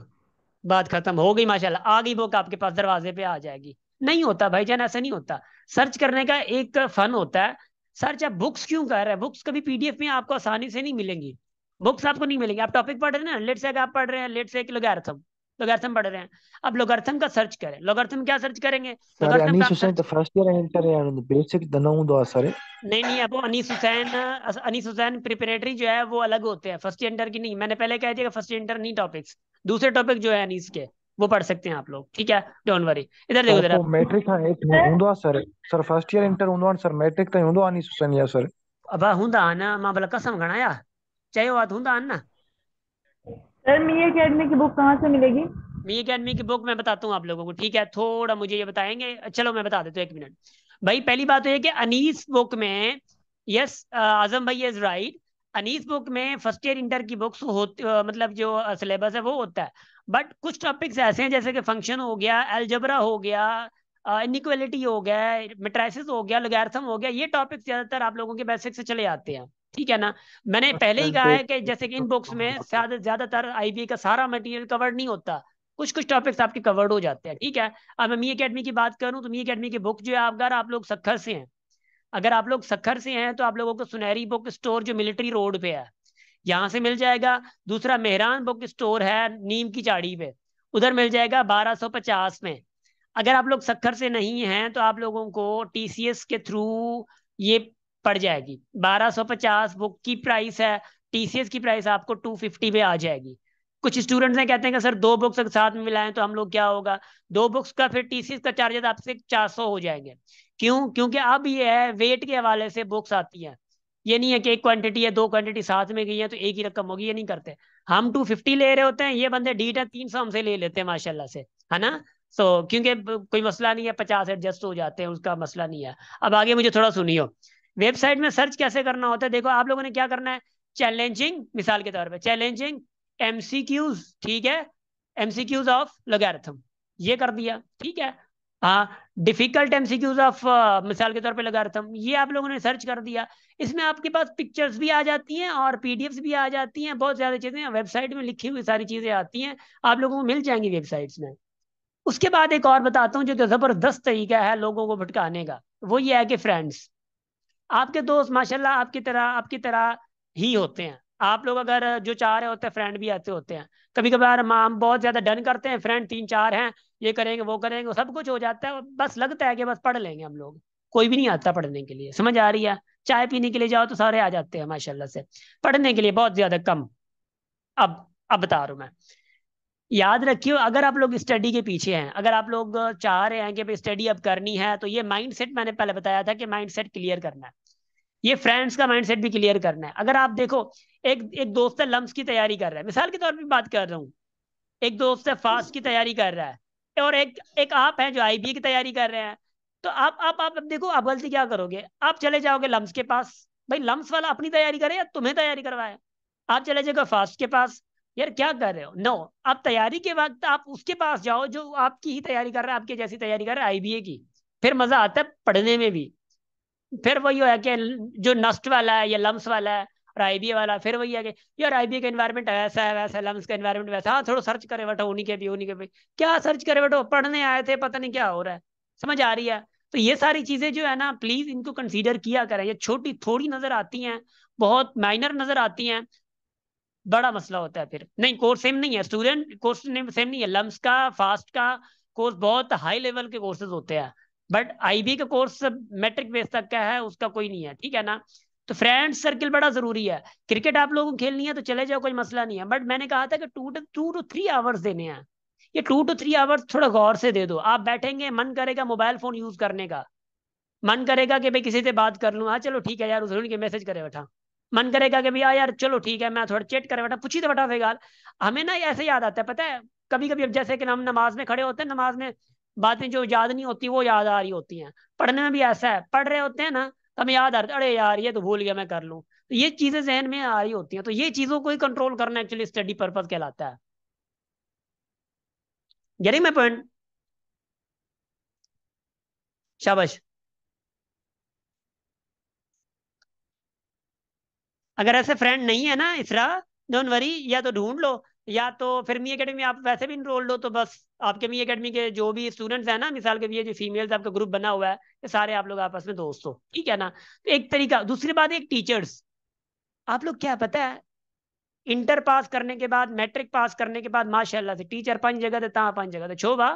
बात खत्म हो गई, माशाल्लाह आ गई बुक आपके पास, दरवाजे पे आ जाएगी। नहीं होता भाईजान, ऐसा नहीं होता। सर्च करने का एक फन होता है। सर्च आप बुक्स क्यों कर रहे हैं, बुक्स कभी पीडीएफ में आपको आसानी से नहीं मिलेंगी। बुक्स आपको नहीं मिलेंगी। आप टॉपिक पढ़ रहे हैं ना, लेट से आप पढ़ रहे हैं, लेट से लोगारिथम, लोगारिथम पढ़ रहे हैं। अब लोगारिथम का सर्च करें। लोगारिथम क्या सर्च करेंगे,
सर
लोगारिथम पे
अनीस
आप
हुसैन
सर्च।
त फर्स्ट ईयर इंटर है, बेसिक त न हूंदो आहे सर।
नहीं नहीं, अब वो अनीस हुसैन प्रिपरेटरी जो है वो अलग होते हैं, फर्स्ट इंटर की नहीं। मैंने पहले कह दिया फर्स्ट इंटर नहीं टॉपिक्स, दूसरे टॉपिक जो है अनीस के वो पढ़ सकते हैं आप लोग, ठीक है। डोंट वरी, इधर देखो
सर
जरा।
पोइ मैट्रिक खां हेठि हूंदो आहे sir? Sir first year inter हूंदो आहे सर, मैट्रिक ताईं हूंदो आहे अनीस हुसैन या सर?
अब हूंदा आहिनि, मां भला कसम खणाया, चयो आहे त हूंदा आहिनि ना।
सर मी अकेडमी की बुक कहाँ से मिलेगी?
मी अकेडमी की बुक मैं बताता हूँ आप लोगों को, ठीक है। थोड़ा मुझे ये बताएंगे, चलो मैं बता देता हूँ, एक मिनट भाई। पहली बात तो ये कि अनीस बुक में, यस आजम भाई इज राइट, अनीस बुक में फर्स्ट ईयर इंटर की बुक्स होती, मतलब जो सिलेबस है वो होता है। बट कुछ टॉपिक्स ऐसे हैं जैसे कि फंक्शन हो गया, अलजबरा हो गया, इनइक्वालिटी हो गया, मेट्राइसिस हो गया, लोगैरिथम हो गया, ये टॉपिक्स ज्यादातर आप लोगों के बेसिक से चले आते हैं, ठीक है ना। मैंने पहले ही कहा है कि जैसे कि इन बुक्स में ज्यादातर आईबी का सारा मटेरियल कवर नहीं होता, कुछ कुछ टॉपिक्स आपके कवर्ड हो जाते हैं, ठीक है। अब मैं मी अकेडमी की बात करूं तो मी अकेडमी की बुक जो है, अगर आप लोग सखर से हैं, अगर आप लोग सखर से हैं तो आप लोगों को सुनहरी बुक स्टोर जो मिलिट्री रोड पे है, यहाँ से मिल जाएगा। दूसरा मेहरान बुक स्टोर है नीम की चाड़ी पे, उधर मिल जाएगा 1250 में। अगर आप लोग सखर से नहीं हैं तो आप लोगों को टीसीएस के थ्रू ये पड़ जाएगी। 1250 बुक की प्राइस है, टीसीएस की प्राइस आपको 250 पे आ जाएगी। कुछ स्टूडेंट्स हैं कहते हैं कि सर दो बुक्स अगर साथ में मिलाएं तो हम लोग क्या होगा, दो बुक्स का फिर टीसीएस का चार्जेस आपसे 400 हो जाएंगे। क्यों? क्योंकि अब ये है वेट के हवाले से बुक्स आती हैं, ये नहीं है कि एक क्वांटिटी है दो क्वांटिटी साथ में गई है तो एक ही रकम होगी, ये नहीं करते। हम 250 ले रहे होते हैं, ये बंदे डीट है 300 हमसे ले लेते हैं माशाल्लाह से, है ना। सो क्योंकि कोई मसला नहीं है, 50 एडजस्ट हो जाते हैं, उसका मसला नहीं है। अब आगे मुझे थोड़ा सुनियो, वेबसाइट में सर्च कैसे करना होता है। देखो आप लोगों ने क्या करना है, चैलेंजिंग, मिसाल के तौर पे चैलेंजिंग एमसीक्यूज, ठीक है, एमसीक्यूज ऑफ लोगैरिथम, ये कर दिया, ठीक है। हाँ, डिफिकल्ट एमसीक्यूज ऑफ मिसाल के तौर पे लोगैरिथम, ये आप लोगों ने सर्च कर दिया। इसमें आपके पास पिक्चर्स भी आ जाती हैं और पीडीएफ्स भी आ जाती हैं, बहुत ज्यादा चीजें वेबसाइट में लिखी हुई सारी चीजें आती हैं, आप लोगों को मिल जाएंगी वेबसाइट्स में। उसके बाद एक और बताता हूँ जो कि जबरदस्त तरीका है लोगों को भटकाने का, वो ये है कि फ्रेंड्स, आपके दोस्त माशाल्लाह आपकी तरह ही होते हैं। आप लोग अगर जो चाह रहे होते हैं, फ्रेंड भी ऐसे होते हैं। कभी कभार हम बहुत ज्यादा डन करते हैं, फ्रेंड तीन चार हैं, ये करेंगे वो करेंगे, सब कुछ हो जाता है, बस लगता है कि बस पढ़ लेंगे हम लोग। कोई भी नहीं आता पढ़ने के लिए, समझ आ रही है। चाय पीने के लिए जाओ तो सारे आ जाते हैं माशाल्लाह से, पढ़ने के लिए बहुत ज्यादा कम। अब बता रहा हूं मैं, याद रखियो, अगर आप लोग स्टडी के पीछे हैं, अगर आप लोग चाह रहे हैं कि भाई स्टडी अब करनी है, तो ये माइंडसेट मैंने पहले बताया था कि माइंडसेट क्लियर करना है, ये फ्रेंड्स का माइंडसेट भी क्लियर करना है। अगर आप देखो, एक एक दोस्त है लम्स की तैयारी कर रहा है, मिसाल के तौर पे बात कर रहा हूँ, एक दोस्त है फास्ट की तैयारी कर रहा है, और एक एक आप हैं जो आईबीए की तैयारी कर रहे हैं। तो आप अब देखो, आप गलती क्या करोगे, आप चले जाओगे लम्स के पास, भाई लम्स वाला अपनी तैयारी करे या तुम्हें तैयारी करवाए। आप चले जाओगे फास्ट के पास, यार क्या कर रहे हो, नो। आप तैयारी के वक्त आप उसके पास जाओ जो आपकी ही तैयारी कर रहा है, आपकी जैसी तैयारी कर रहा है आईबीए की, फिर मजा आता है पढ़ने में भी। फिर वही है कि जो नस्ट वाला है या लम्स वाला है और आईबीए वाला, फिर वही है कि यार आईबीए का एनवायरनमेंट ऐसा है वैसा है, लम्स का एनवायरनमेंट वैसा, हाँ थोड़ा सर्च करे बैठो, उन्हीं के भी क्या सर्च करे बैठो, पढ़ने आए थे पता नहीं क्या हो रहा है, समझ आ रही है। तो ये सारी चीजें जो है ना, प्लीज इनको कंसीडर किया करें, ये छोटी थोड़ी नजर आती हैं, बहुत माइनर नजर आती हैं, बड़ा मसला होता है फिर। नहीं, कोर्स सेम नहीं है, स्टूडेंट कोर्स सेम नहीं है, लम्स का फास्ट का कोर्स बहुत हाई लेवल के कोर्सेज होते हैं, बट आईबी का कोर्स मैट्रिक बेस तक का है, उसका कोई नहीं है, ठीक है ना। तो फ्रेंड सर्किल बड़ा जरूरी है। क्रिकेट आप लोगों को खेलनी है तो चले जाओ, कोई मसला नहीं है, बट मैंने कहा था कि 2 to 3 आवर्स देने हैं, ये 2 to 3 आवर्स थोड़ा गौर से दे दो। आप बैठेंगे मन करेगा मोबाइल फोन यूज करने का, मन करेगा कि भाई किसी से बात कर लूँ, हाँ चलो ठीक है यार, उसने के मैसेज करे बैठा। मन करेगा कि भैया यार चलो ठीक है मैं थोड़ा चेट करे बैठा, पूछी तो बैठा फिलहाल। हमें ना ऐसे याद आता है पता है, कभी कभी अब जैसे कि हम नमाज में खड़े होते हैं, नमाज में बातें जो याद नहीं होती वो याद आ रही होती हैं। पढ़ने में भी ऐसा है, पढ़ रहे होते हैं ना तो हमें याद आ रहा है, अरे यार ये तो भूल गया मैं कर लूँ। तो ये चीजें जहन में आ रही होती हैं, तो ये चीजों को ही कंट्रोल करना एक्चुअली स्टडी पर्पज कहलाता है। Getting my point? शाबाश। अगर ऐसे फ्रेंड नहीं है ना इसरा, डोंट वरी, या तो ढूंढ लो, या तो फिर मी एकेडमी आप वैसे भी इनरोल हो, तो बस आपके मी एकेडमी के जो भी स्टूडेंट्स हैं ना, मिसाल के लिए जो फीमेल्स आपका ग्रुप बना हुआ है, ये सारे आप लोग आपस में दोस्त हो, ठीक है ना। तो एक तरीका, दूसरी बात एक टीचर्स, आप लोग क्या पता है, इंटर पास करने के बाद, मैट्रिक पास करने के बाद माशाल्लाह से टीचर 5 जगह थे, तहाँ 5 जगह थे छोबा।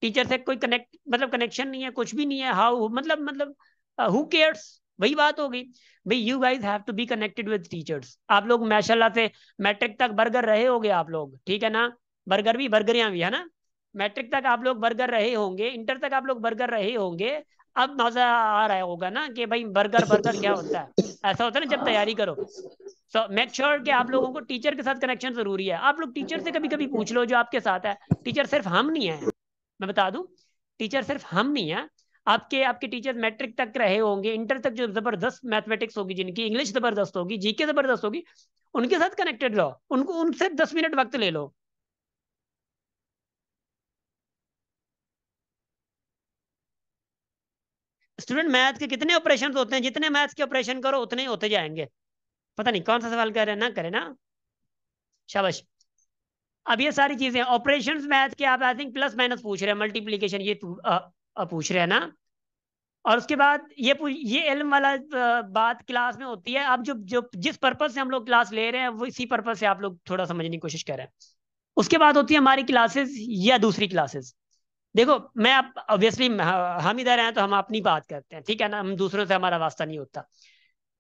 टीचर से कोई कनेक्ट मतलब कनेक्शन नहीं है, कुछ भी नहीं है, हाउ मतलब हु केयर्स, वही बात हो गई। भाई you guys have to be connected with teachers. आप लोग माशाल्लाह से मैट्रिक तक बर्गर रहे होगे आप लोग, ठीक है ना, बर्गर भी बर्गरियां भी है ना, मैट्रिक तक आप लोग बर्गर रहे होंगे, इंटर तक आप लोग बर्गर रहे होंगे। अब मजा आ रहा होगा ना कि भाई बर्गर बर्गर क्या होता है, ऐसा होता है ना जब तैयारी करो। सो मेक श्योर कि आप लोगों को टीचर के साथ कनेक्शन जरूरी है। आप लोग टीचर से कभी कभी पूछ लो जो आपके साथ है, टीचर सिर्फ हम नहीं है, मैं बता दूं, टीचर सिर्फ हम नहीं है, आपके आपके टीचर मैट्रिक तक रहे होंगे, इंटर तक जो जबरदस्त मैथमेटिक्स होगी, जिनकी इंग्लिश जबरदस्त होगी, जीके जबरदस्त होगी, उनके साथ कनेक्टेड रहो, उनको उनसे 10 मिनट वक्त ले लो। स्टूडेंट मैथ के कितने ऑपरेशन होते हैं, जितने मैथ्स के ऑपरेशन करो उतने ही होते जाएंगे। पता नहीं कौन सा सवाल कर रहे हैं, ना करे ना, शाबाश। अब ये सारी चीजें ऑपरेशंस मैथ के आप आई थिंक प्लस माइनस पूछ रहे हैं, मल्टीप्लीकेशन ये पूछ रहे हैं ना। और उसके बाद ये इल्म वाला बात क्लास में होती है। अब जो जो जिस पर्पज से हम लोग क्लास ले रहे हैं वो इसी पर्पज से आप लोग थोड़ा समझने की कोशिश कर रहे हैं। उसके बाद होती है हमारी क्लासेस या दूसरी क्लासेस। देखो मैं अब ऑब्वियसली हम इधर हैं तो हम अपनी बात करते हैं, ठीक है ना, हम दूसरों से हमारा वास्ता नहीं होता।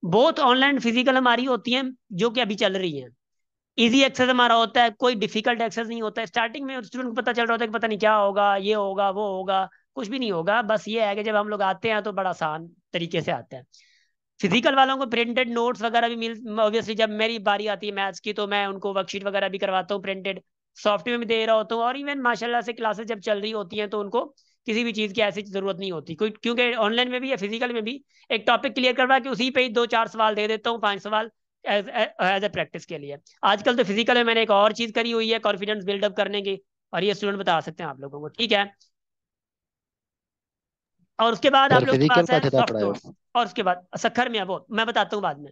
बहुत ऑनलाइन फिजिकल हमारी होती हैं जो कि अभी चल रही हैं। इजी एक्सेस हमारा होता है, कोई डिफिकल्ट एक्सेस नहीं होता है। स्टार्टिंग में स्टूडेंट को पता चल रहा होता है कि पता नहीं क्या होगा, ये होगा वो होगा, कुछ भी नहीं होगा। बस ये है कि जब हम लोग आते हैं तो बड़ा आसान तरीके से आते हैं। फिजिकल वालों को प्रिंटेड नोट्स वगैरह भी मिल, ऑब्वियसली जब मेरी बारी आती है मैथ्स की तो मैं उनको वर्कशीट वगैरह भी करवाता हूँ, प्रिंटेड सॉफ्टवेयर में दे रहा होता हूँ। और इवन माशाल्लाह से क्लासेस जब चल रही होती हैं तो उनको किसी भी चीज़ की ऐसी जरूरत नहीं होती कोई, क्योंकि ऑनलाइन में भी या फिजिकल में भी एक टॉपिक क्लियर करवा के उसी पे ही 2-4 सवाल दे देता हूँ, 5 सवाल एज ए प्रैक्टिस के लिए। आजकल तो फिजिकल में मैंने एक और चीज़ करी हुई है कॉन्फिडेंस बिल्डअप करने की, और ये स्टूडेंट बता सकते हैं आप लोगों को, ठीक है। और उसके बाद आप
सर
लोग के
फिजिकल
पास
का
है
कितना
सॉफ्ट
पढ़ाए हो?
नोट्स, और उसके बाद सखर में है वो मैं बताता हूँ बाद में।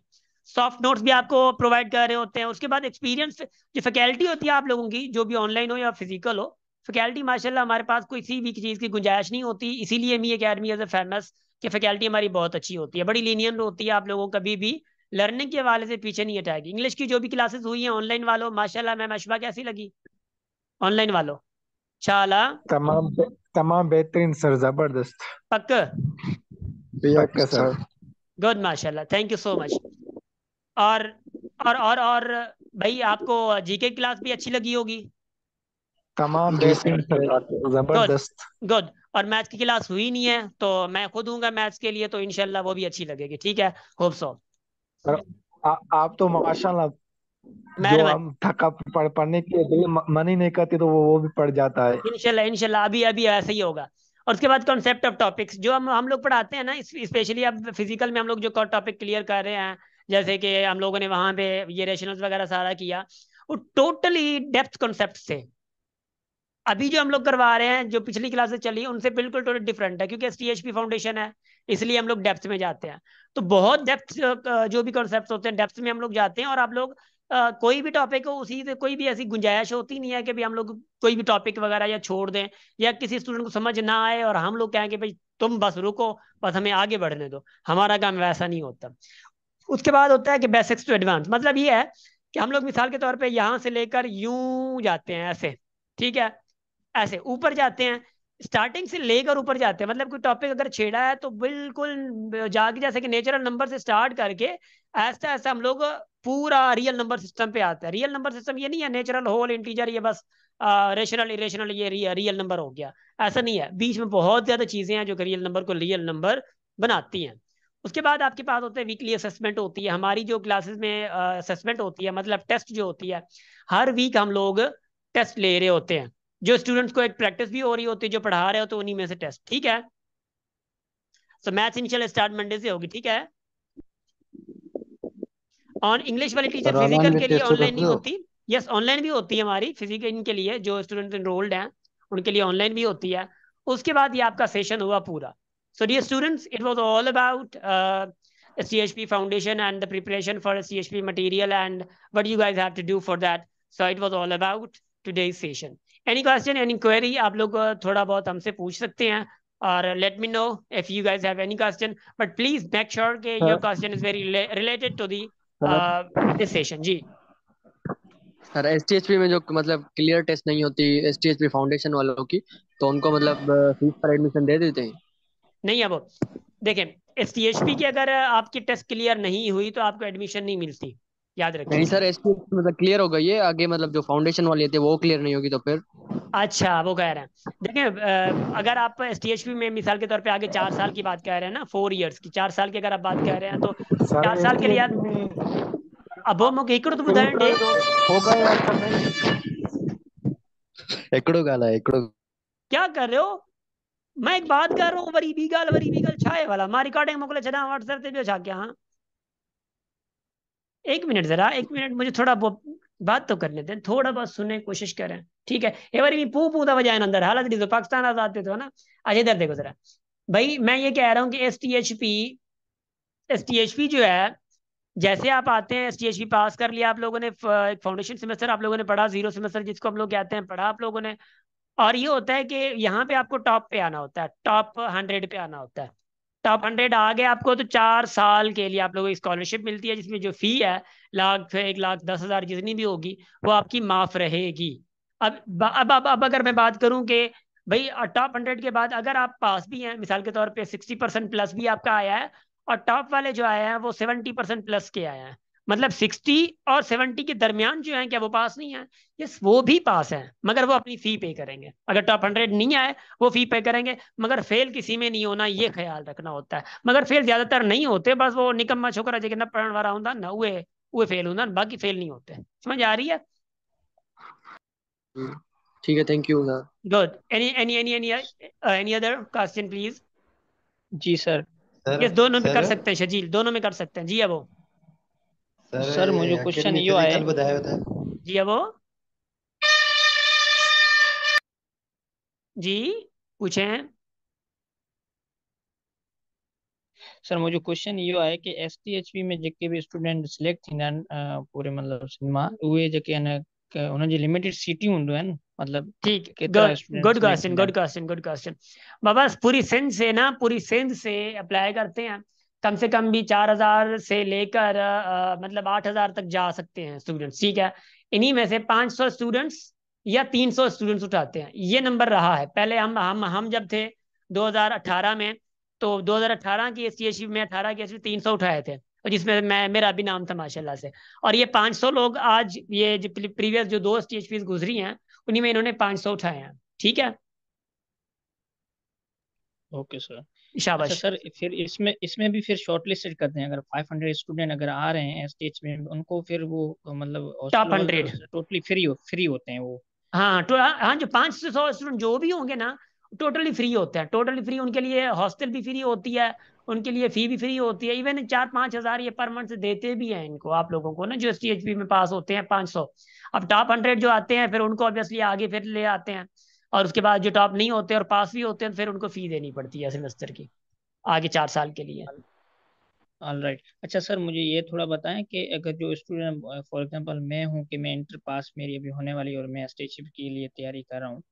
सॉफ्ट नोट्स भी आपको प्रोवाइड कर रहे होते हैं। उसके बाद एक्सपीरियंस जो फैकल्टी होती है आप लोगों की, जो भी ऑनलाइन हो या फिजिकल हो, फैकल्टी माशाल्लाह हमारे पास कोई सी भी चीज़ की गुंजाइश नहीं होती। इसीलिए मी एकेडमी एज ए फेमस कि फैकल्टी हमारी बहुत अच्छी होती है, बड़ी लीनियंट होती है, आप लोगों को कभी भी लर्निंग के हवाले से पीछे नहीं हटाएगी। इंग्लिश की जो भी क्लासेस हुई हैं ऑनलाइन वालों, माशाल्लाह मैम अशबा कैसी लगी ऑनलाइन वालों? शाला
तमाम बेहतरीन सर, जबरदस्त।
पक्क?
भैया
पक्का सर।
सर
गुड माशाल्लाह, थैंक यू सो मच। और और भाई आपको जीके क्लास भी अच्छी लगी होगी?
तमाम
जी
बेहतरीन
सर।
सर,
गुड
जबरदस्त।
गुड। और मैथ्स की क्लास हुई नहीं है तो मैं खुद दूंगा मैथ्स के लिए, तो इंशाल्लाह वो भी अच्छी लगेगी, ठीक है, होप सो।
और आप तो माशाल्लाह, जो
मेहरबानी।
हम थका पढ़ने के लिए मन ही नहीं करती तो वो भी पढ़ जाता है।
इंशाल्लाह इंशाल्लाह अभी अभी ऐसे ही होगा। और उसके बाद कॉन्सेप्ट ऑफ टॉपिक्स जो हम लोग पढ़ाते हैं ना, स्पेशली अब फिजिकल में हम लोग जो टॉपिक क्लियर कर रहे हैं, जैसे कि हम लोगों ने वहां पे ये रेशनल्स वगैरह सारा किया, वो टोटली डेप्थ कॉन्सेप्ट से। अभी जो हम लोग करवा रहे हैं, जो पिछली क्लासेस चली उनसे बिल्कुल टोटल डिफरेंट है, क्योंकि एसटीएचपी फाउंडेशन है, इसलिए हम लोग डेप्थ में जाते हैं। तो बहुत डेप्थ जो भी कॉन्सेप्ट होते हैं डेप्थ में हम लोग जाते हैं। और आप लोग कोई भी टॉपिक हो उसी से, कोई भी ऐसी गुंजाइश होती नहीं है कि भाई हम लोग कोई भी टॉपिक वगैरह या छोड़ दें, या किसी स्टूडेंट को समझ ना आए और हम लोग कहें कि भाई तुम बस रुको, बस हमें आगे बढ़ने दो। हमारा काम वैसा नहीं होता। उसके बाद होता है कि बेसिक्स टू एडवांस, मतलब ये है कि हम लोग मिसाल के तौर पे यहाँ से लेकर यूं जाते हैं ऐसे, ठीक है, ऐसे ऊपर जाते हैं, स्टार्टिंग से लेकर ऊपर जाते हैं। मतलब कोई टॉपिक अगर छेड़ा है तो बिल्कुल जाके जैसे कि नेचुरल नंबर से स्टार्ट करके ऐसा ऐसा हम लोग पूरा रियल नंबर सिस्टम पे आते हैं। रियल नंबर सिस्टम ये नहीं है नेचुरल, होल, इंटीजर, ये बस रेशनल इरेशनल ये रियल नंबर हो गया, ऐसा नहीं है। बीच में बहुत ज्यादा चीजें हैं जो कि रियल नंबर को रियल नंबर बनाती हैं। उसके बाद आपके पास होते हैं वीकली असेसमेंट होती है। हमारी जो क्लासेस में असेसमेंट होती है, मतलब टेस्ट जो होती है, हर वीक हम लोग टेस्ट ले रहे होते हैं, जो स्टूडेंट्स को एक प्रैक्टिस भी हो रही होती है, जो पढ़ा रहे होते हैं उन्हीं में से टेस्ट। ठीक है, सो मैथ्स इनिशियल स्टार्ट मंडे से होगी। ठीक है, और इंग्लिश वाली टीचर
सर ऑनलाइन
फिजिकल
भी
के लिए
टेस्ट
ऑनलाइन
होते
नहीं
हो?
होती। यस, ऑनलाइन भी होती है हमारी फिजिकल के लिए, जो स्टूडेंट एनरोल्ड हैं उनके लिए ऑनलाइन भी होती है। उसके बाद ये आपका सेशन हुआ पूरा। So dear students, it was all about CHP foundation and the preparation for a CHP material and what you guys have to do for that. So it was all about today's session. Any question, any query, आप लोग थोड़ा बहुत हमसे पूछ सकते हैं, और let me know if you guys have any question, but please make sure that your question is very related to the this session जी।
सर STHP में जो मतलब क्लियर टेस्ट नहीं होती STHP फाउंडेशन वालों की, तो उनको मतलब फीस पर एडमिशन दे देते हैं?
नहीं, अब देखें, CHP की अगर आपकी टेस्ट क्लियर नहीं हुई तो आपको एडमिशन नहीं मिलती, याद
नहीं
रखिए।
सर, STHP मतलब क्लियर हो गई है, आगे मतलब जो फाउंडेशन वाली थी वो क्लियर नहीं होगी तो फिर?
अच्छा, वो कह रहे हैं, देखें, अगर आप STHP में मिसाल के तौर पे आगे 4 साल की बात कह रहे हैं ना, 4 years की, 4 साल की अगर आप बात कह रहे हैं, तो
सर
4 साल के लिए आप,
STHP में
अब वो मूंखे हिकिड़ो तो ॿुधाइण ॾे।
इंटर होगा या सर नहीं?
एकड़ो गाला है, एकड़ो।
क्या कर रहे हो? मैं एक बात कर रहा हूँ, वरी बी गाल छाए वाला मां रिकॉर्डिंग मोकले छॾा व्हाट्सएप ते, ॿियो छा कयां? हाँ, एक मिनट, जरा एक मिनट, मुझे थोड़ा बात तो करने दें, थोड़ा बहुत सुनने की कोशिश करें। ठीक है, ये बारी भी पू पू था वजायन अंदर हालत दी तो पाकिस्तान आजाद थे तो ना। अच्छा, इधर देखो जरा भाई, मैं ये कह रहा हूँ कि एस टी एच पी जो है, जैसे आप आते हैं, STHP पास कर लिया आप लोगों ने, एक फाउंडेशन सेमेस्टर आप लोगों ने पढ़ा, जीरो सेमेस्टर जिसको हम लोग कहते हैं, पढ़ा आप लोगों ने। और ये होता है कि यहाँ पे आपको टॉप पे आना होता है, टॉप 100 पे आना होता है। टॉप 100 आ गए आपको तो 4 साल के लिए आप लोगों को स्कॉलरशिप मिलती है, जिसमें जो फी है, 1,10,000 जितनी भी होगी, वो आपकी माफ रहेगी। अब अगर मैं बात करूं कि भाई टॉप 100 के बाद अगर आप पास भी हैं, मिसाल के तौर पे 60% प्लस भी आपका आया है, और टॉप वाले जो आए हैं वो 70% प्लस के आए हैं, मतलब 60 और 70 के दरमियान जो है, क्या वो पास नहीं है? यस, वो भी पास है, मगर वो अपनी फी पे करेंगे। अगर टॉप 100 नहीं आए, वो फी पे करेंगे, मगर फेल किसी में नहीं होना, ये ख्याल रखना होता है। मगर फेल ज्यादातर नहीं होते, बस वो निकम्मा छोकरा जो ना पढ़ने वाला होता ना, वे फेल होता, बाकी फेल नहीं होते। समझ आ रही है?
ठीक है, thank you sir.
Good. Any other question please?
जी सर।
यस, दोनों में कर सकते हैं शजील, दोनों में कर सकते हैं जी। अब वो
सर मुझे क्वेश्चन ये आए।
जी, अब वो जी पूछें।
सर मुझे क्वेश्चन ये आहे कि STHP में जेके भी स्टूडेंट सिलेक्ट थींदा आहिनि पूरे मतलब सिनेमा उहे जेके आहिनि उन्हनि जी लिमिटेड सीटियूं हूंदियूं आहिनि, मतलब
ठीक,
केतिरा
good
student
good
select
question,
थींदा
गुड
आहिनि?
Question, good question. बाबा पूरी सिंध से अप्लाई करते हैं, कम से कम भी 4,000 से लेकर मतलब 8,000 तक जा सकते हैं स्टूडेंट्स। ठीक है, इन्हीं में से 500 स्टूडेंट्स या 300 स्टूडेंट्स उठाते हैं, ये नंबर रहा है पहले। हम जब थे 2018 में, तो 2018 की STHP में 18 की STHP 300 उठाए थे, और जिसमें मेरा भी नाम था माशाल्लाह से। और ये 500 लोग आज, ये जो प्रीवियस जो 2 STHP गुजरी हैं, उन्हीं में इन्होंने 500 उठाए हैं। ठीक है,
ओके सर। अच्छा
शाबाश।
सर, फिर इसमें भी फिर शॉर्टलिस्टेड करते हैं, अगर 500 स्टूडेंट अगर आ रहे हैं STHP में, उनको फिर वो मतलब हॉस्टल
टॉप 100,
टोटली फ्री होते हैं वो?
हाँ हाँ, जो 500 स्टूडेंट जो भी होंगे ना, टोटली फ्री होते हैं, टोटली फ्री। उनके लिए हॉस्टल भी फ्री होती है, उनके लिए फी भी फ्री होती है। इवन 4-5 हज़ार ये पर मंथ देते भी हैं इनको, आप लोगों को ना, जो STHP में पास होते हैं 500। अब टॉप 100 जो आते हैं, फिर उनको ऑब्वियसली आगे फिर ले आते हैं, और उसके बाद जो टॉप नहीं होते और पास भी होते हैं, फिर उनको फी देनी पड़ती है सेमेस्टर की, आगे 4 साल के लिए।
All right. अच्छा सर, मुझे ये थोड़ा बताएं कि अगर जो स्टूडेंट, फॉर एग्जांपल मैं हूं कि मैं इंटर पास मेरी अभी होने वाली है और मैं STHP के लिए तैयारी कर रहा हूँ,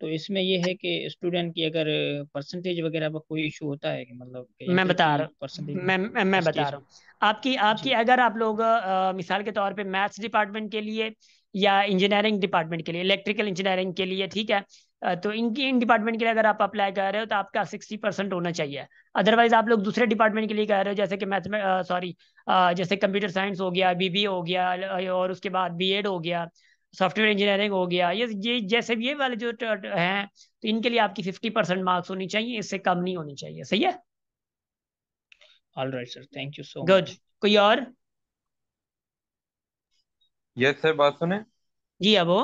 तो इसमें ये है कि स्टूडेंट की अगर परसेंटेज वगैरह पर कोई इशू होता है कि मतलब कि
मैं
इंटर
बता
की
रहा
परसेंटेज
मैं बता रहा
STHP?
हूँ। आपकी
जी
अगर आप लोग मिसाल के तौर पे मैथ्स डिपार्टमेंट के लिए या इंजीनियरिंग डिपार्टमेंट के लिए, इलेक्ट्रिकल इंजीनियरिंग के लिए, ठीक है, तो इन डिपार्टमेंट के लिए अगर आप अप्लाई कर रहे हो, तो आपका 60% होना चाहिए। अदरवाइज आप लोग दूसरे डिपार्टमेंट के लिए कर रहे हो, जैसे कि मैथ में सॉरी, जैसे कंप्यूटर साइंस हो गया, BBA हो गया, और उसके बाद B.Ed हो गया, सॉफ्टवेयर इंजीनियरिंग हो गया, ये जैसे भी ये वाले जो हैं, तो इनके लिए आपकी 50% मार्क्स होनी चाहिए, इससे कम नहीं होनी चाहिए। सही है?
All right sir, thank you so
good.
Much.
कोई और?
यस सर, बात सुने।
जी अब वो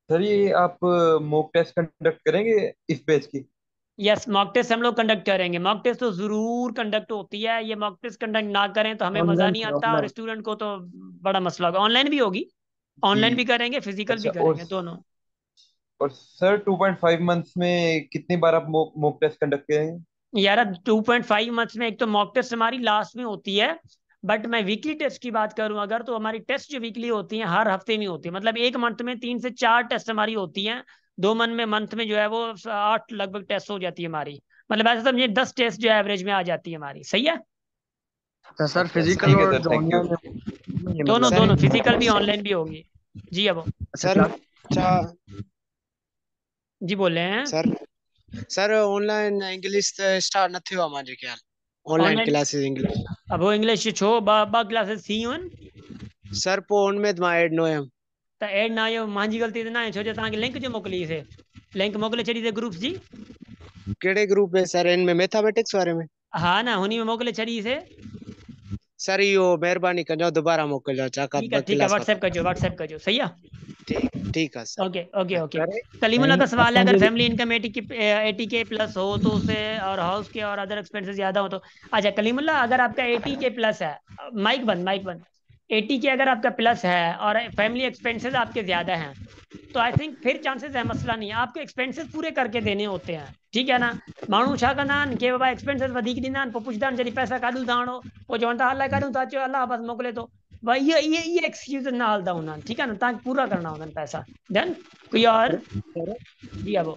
सर ये आप मॉक टेस्ट कंडक्ट करेंगे इस बैच की?
यस, मॉक टेस्ट हम लोग कंडक्ट करेंगे। मॉक टेस्ट तो जरूर कंडक्ट होती है। ये मॉक टेस्ट कंडक्ट ना करें तो हमें मजा
ऑनलाइन
नहीं
सर
आता, और
ऑनलाइन।
स्टूडेंट को तो बड़ा मसला होगा। ऑनलाइन भी होगी, ऑनलाइन
जी।
भी करेंगे, फिजिकल भी
अच्छा,
करेंगे, दोनों।
और सर 2.5 मंथ्स में कितनी बार आप मॉक टेस्ट कंडक्ट करेंगे?
यार 2.5 मंथ्स में एक तो मॉक टेस्ट हमारी लास्ट में होती है, बट मैं वीकली टेस्ट की बात करूं अगर, तो हमारी टेस्ट जो वीकली होती हैं हर हफ्ते में होती है। मतलब एक मंथ में 3 से 4 टेस्ट हमारी होती हैं। 2 मंथ में जो है वो 8 लगभग टेस्ट हो जाती है हमारी। मतलब ऐसा समझिए 10 टेस्ट जो एवरेज में आ जाती है हमारी। सही है?
तो सर
अच्छा
फिजिकल
ठीक है
और
सर,
जो
थैंक यू।
ऑनलाइन है ये
दोनों
मतलब।
दोनों, फिजिकल भी ऑनलाइन भी होगी। जी अब
अच्छा
सर
क्या?
जी बोल रहे हैं।
Sir sir online English start न थियो हमारे ख्याल, ऑनलाइन
ऑनलाइन
क्लासेस इंग्लिश।
अब वो इंग्लिश छो बा क्लासेस थी वन।
सर पो उनमें मां ऐड नो हुयमि।
त ऐड ना आयो, मुंहिंजी ग़लती त न आहे, छो जो तव्हांखे लिंक जो मोकिलीसीं। लिंक मोकिले छॾी अथई ग्रुप्स जी।
कहिड़े ग्रुप में सर, इनमें मैथमेटिक्स वारे में?
हा न, हुनी में मोकिले छॾीसीं।
सर इहो महिरबानी कजो दोबारा मोकिलिजो, छाकाणि ॿ
ठीक है,
क्लास
व्हाट्सएप
खत्म।
कजो, व्हाट्सएप कजो। सही है?
ठीक है sir.
Okay okay okay.
Sir
Kalimullah
Sain
का सवाल है, अगर
असांजो
फैमिली इनकम 80K प्लस हो तो उसे, और हाउस के और अदर एक्सपेंसेस ज्यादा हो तो। अच्छा कलीमुल्ला, अगर आपका 80K प्लस है, माइक बंद, 80K अगर आपका प्लस है और फैमिली एक्सपेंसेस आपके ज्यादा हैं, तो आई थिंक फिर चांसेस है, मसला नहीं है। आपको एक्सपेंसेस पूरे करके देने होते हैं, ठीक है ना। माण्हू छा कंदा आहिनि कि बाबा एक्सपेंसेस वधीक ॾींदा आहिनि, पोइ पुछंदा आहिनि जॾहिं पैसा काॾूं था आणो, पोइ चवनि था अलाए काॾूं था अचो, अलाह बस मोकिले थो। भाई ये एक्सक्यूज ना हलंदा हूंदा आहिनि, ठीक है ना। तव्हांखे पूरा करना हूंदा आहिनि पैसा। डन। कोई और?
सर
जी अब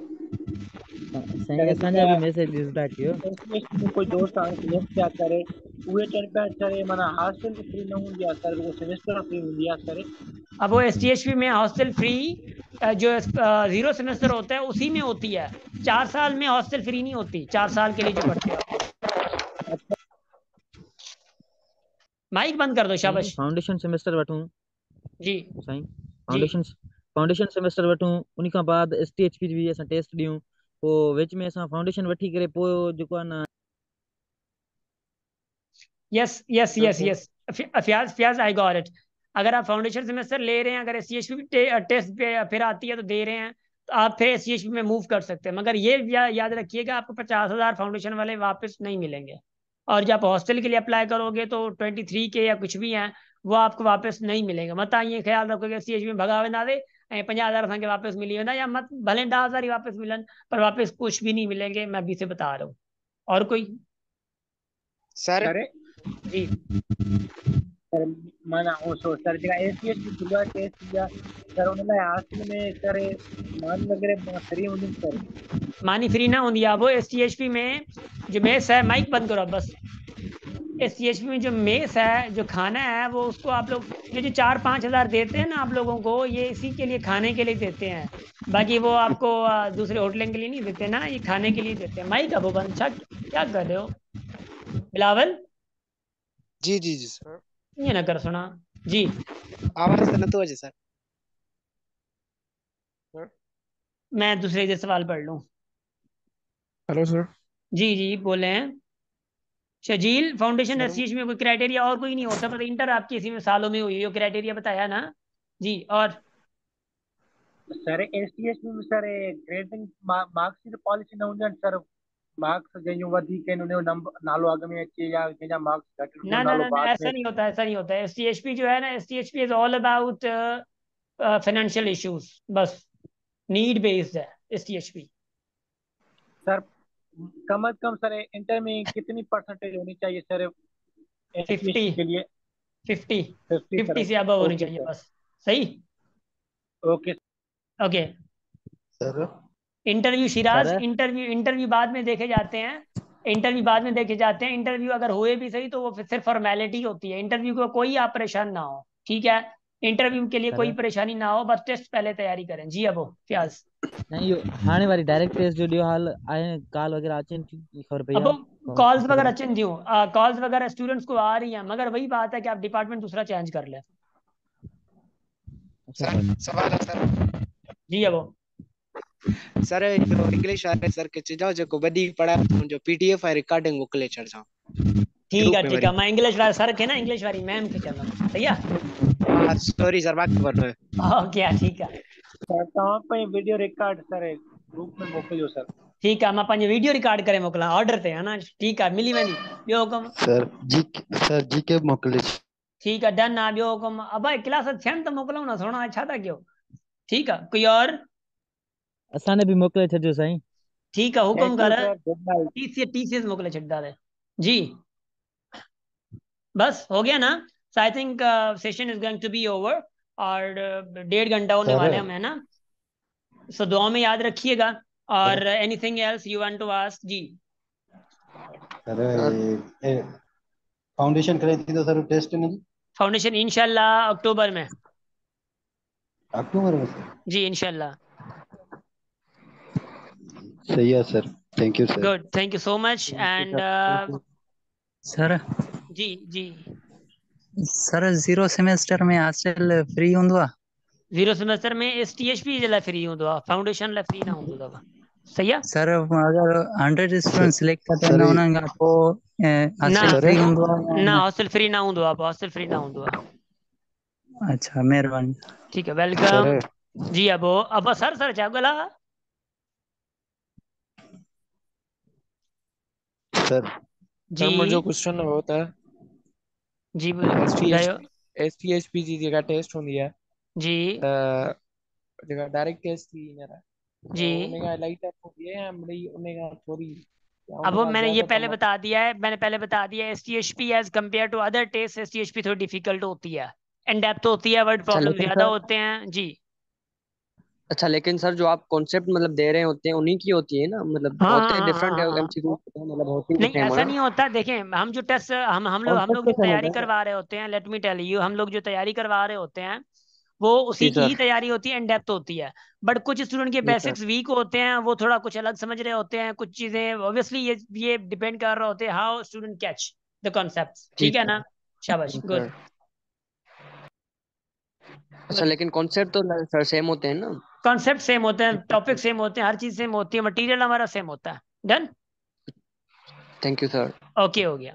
साईं असांजा बि मैसेज ॾिसंदा कयो।
एससी में कोई दोस्त हाणे सिलेक्ट पिया करे, उहे चवनि पिया सर माना हॉस्टल फ्री न हूंदी आहे सर, उहो सेमेस्टर फ्री हूंदी आहे सर।
अब वो STHP में हॉस्टल फ्री जो 0 सेमेस्टर होता है उसी में होती है। 4 साल में हॉस्टल फ्री नहीं होती, 4 साल के लिए जो पढ़ते हो आप। माइक बंद कर दो,
साईं
शाबाश।
फाउंडेशन सेमेस्टर वठूं
जी
साईं,
जी।
फाउंडेशन सेमेस्टर वठूं, उन खां बाद STHP जी असां टेस्ट ॾियूं, पोइ विच में असां फाउंडेशन वठी करे पोइ जेको आहे न।
यस यस यस यस, फ्याज आई गॉट इट। अगर आप फाउंडेशन सेमेस्टर ले रहे हैं, अगर SCHP टेस्ट फिर आती है तो दे रहे हैं, तो आप फिर SCHP में मूव कर सकते हैं। मगर ये याद रखिएगा, आपको 50,000 फाउंडेशन वाले वापस नहीं मिलेंगे। और जब हॉस्टल के लिए अप्लाई करोगे तो 23K या कुछ भी हैं, वो आपको वापस नहीं मिलेंगे। मत ये ख्याल रखो कि SCHP में भगा वेंदासीं ऐं 50,000 असांखे वापस मिली वेंदा, या मत भले 10,000 ही वापस मिलन, पर वापस कुछ भी नहीं मिलेंगे। मैं अभी से बता रहा हूँ। और कोई?
सर
सर
जी
सर माना वो सो सर जेका एसीएस की खुला टेस्ट दिया सर, उन लाइ हॉस्टल में सर मान वगैरह फ्री हूंदी सर?
मानी फ्री ना होंगी। अब वो STHP में जो मेस है, माइक बंद करो बस। STHP में जो मेस है, जो खाना है, वो उसको आप लोग ये जो 4-5 हजार देते हैं ना आप लोगों को, ये इसी के लिए, खाने के लिए देते हैं। बाकी वो आपको दूसरे होटलिंग के लिए नहीं देते ना, ये खाने के लिए देते हैं। माइक अब वो बंद, क्या कर रहे हो बिलावल?
जी जी जी सर,
ये ना कर सुना जी।
आवाज तो न तो अचे सर।
मैं दूसरे से सवाल पढ़ लूँ।
Hello sir.
जी जी बोले हैं शजील। फाउंडेशन
सर
SCHP में कोई क्राइटेरिया और कोई नहीं होता, पर इंटर आपकी इसी में सालों में हुई है, क्राइटेरिया बताया ना जी। और
सर एसीएस में सर ग्रेडिंग मार्क्स की पॉलिसी न हूंदी आहे सर, मार्क्स जंहिंजूं वधीक आहिनि उन जो नालो अॻ में अचे, या कंहिंजा मार्क्स घटि हुजे
ना ना
नालो
ना ना,
बाद में
ऐसा नहीं होता, ऐसा नहीं होता है। STHP जो है ना, STHP is all about financial issues, बस नीड बेस्ड है STHP।
सर कम से कम सर इंटर में कितनी परसेंटेज होनी चाहिए सर
50
एसीएस के लिए?
50
50 सर।
50 से अबव होनी
ओके
चाहिए
सर।
बस। सही।
Okay
okay.
Sir
interview Siraj,
sir
interview बाद में देखे जाते हैं। इंटरव्यू बाद में देखे जाते हैं। इंटरव्यू अगर हुए भी सही तो वो सिर्फ फॉर्मेलिटी होती है। इंटरव्यू को कोई आप परेशान ना हो, ठीक है। इंटरव्यू के लिए कोई
सर
परेशानी ना हो, बस टेस्ट पहले तैयारी करें। जी अब फ्याज
नहीं, इहो हाणे वारी डायरेक्ट टेस्ट जो ॾियो हाल आहे, कॉल वग़ैरह अचनि थियूं, ख़बर पई
अब
आहे?
कॉल्स वगैरह अचन थियूं, कॉल्स वगैरह स्टूडेंट्स को आ रही हैं, मगर वही बात है कि आप डिपार्टमेंट दूसरा चेंज कर लें।
अच्छा
सर
सर।
सवाल है सर।
जी अब
सर जो इंग्लिश वारे सर के चइजो जेको वधीक पढ़ाए जो पीडीएफ है रिकॉर्डिंग मोकिले छॾिजो
ठीक है
ग्रुप में
ठीक
वरी
है, मैं इंग्लिश वाला सर खे ना इंग्लिश वाली मैम खे चवंदुमि, सही आहे।
हाँ सॉरी सर बाकी वठो
ओके ठीक आहे
सर तव्हां पंहिंजी वीडियो रिकॉर्ड सर ग्रुप में मोकिलियो सर।
ठीक आहे, मां पंहिंजी वीडियो रिकॉर्ड करे मोकिलां ऑर्डर ते, है ना। ठीक आहे, मिली वेंदी। ॿियो हुकुम?
सर जी के मोकिले
ठीक आहे, डन आहे। ॿियो हुकुम? अब भाई क्लास थियनि त मोकिलूं ना, थोड़ा छा था कयो। ठीक आहे, कोई और?
असाने भी मोकिले छॾियो साईं।
ठीक है, हुकुम
थैंक यू
कर।
Sir, good night.
टीसीएस मोकिले छॾंदा रे जी। बस हो गया ना। So I think session is going to be over, और 1.5 घंटा होने
सर
वाले हैं हमें ना। सो दुआ में याद रखिएगा। और anything else you want to ask जी?
सर फाउंडेशन करें थी तो सर टेस्ट नहीं
फाउंडेशन इंशाल्लाह अक्टूबर में।
अक्टूबर में सर?
जी इंशाल्लाह।
सही है sir, thank you sir.
Good, thank you so much. And
sir
जी जी
सर जीरो सेमेस्टर में हॉस्टल फ्री हूंदो आहे?
जीरो सेमेस्टर में एसटीएचपी जे लाइ फ्री हूंदो आहे, फाउंडेशन लाइ फ्री न हूंदो अथव। सही आहे।
सर अगर 100 स्टूडेंट सिलेक्ट करते
सर
हैं उन्हनि खां पोइ हॉस्टल फ्री हूंदो आहे
ना
या
हॉस्टल फ्री ना हूंदो आहे, हॉस्टल फ्री ना हूंदो आहे।
न? अच्छा महिरबानी।
ठीक है, वेलकम। जी अब सर छा ॻाल्हा?
सर
जी
सर मुंहिंजो क्वेश्चन हो त
जी ॿुधायो।
एसटीएचपी जी जेका टेस्ट हूंदी आहे
जी
त जेका डायरेक्ट टेस्ट थी हींअर
जी
उन खां इलाही टफ हूंदी है या मिड़ई उन खां थोरी या
अब
उन खां
मैंने ये
ज़्यादा
पहले
कम?
बता दिया है, मैंने पहले बता दिया है, STHP as compared to other test STHP थोड़ी डिफिकल्ट होती है, इन डेप्थ होती है, वर्ड
अच्छा
प्रॉब्लम
लेकिन
ज्यादा
सर
होते हैं जी।
अच्छा लेकिन सर जो आप कॉन्सेप्ट मतलब दे रहे होते हैं उन्हीं की होती है ना, मतलब
हाँ
होते
हाँ
हैं
हाँ
डिफरेंट
हाँ हाँ हाँ।
एमसीक्यू मतलब होती है
नहीं
सेम
ऐसा
ना।
नहीं होता। देखें, हम जो टेस्ट हम लोग
कॉन्सेप्ट
जो
तो सेम
तैयारी
होता है
करवा रहे होते हैं, लेट मी टेल यू, हम लोग जो तैयारी करवा रहे होते हैं वो उसी
जी
की ही
सर।
तैयारी होती है, इन डेप्थ होती है। बट कुछ स्टूडेंट के
जी सर।
बेसिक्स वीक होते हैं, वो थोड़ा कुछ अलग समझ रहे होते हैं, कुछ चीजें ऑब्वियसली ये डिपेंड कर रहे होते हैं how student catch the concept.
जी
ठीक है
सर।
ना, शाबाश,
जी
गुड।
सर। अच्छा लेकिन कॉन्सेप्ट तो सर सेम होते हैं ना।
कॉन्सेप्ट सेम होते हैं, टॉपिक सेम होते हैं, हर चीज सेम होती है, मटेरियल हमारा सेम होता है। Done,
thank you sir.
Okay हो गया।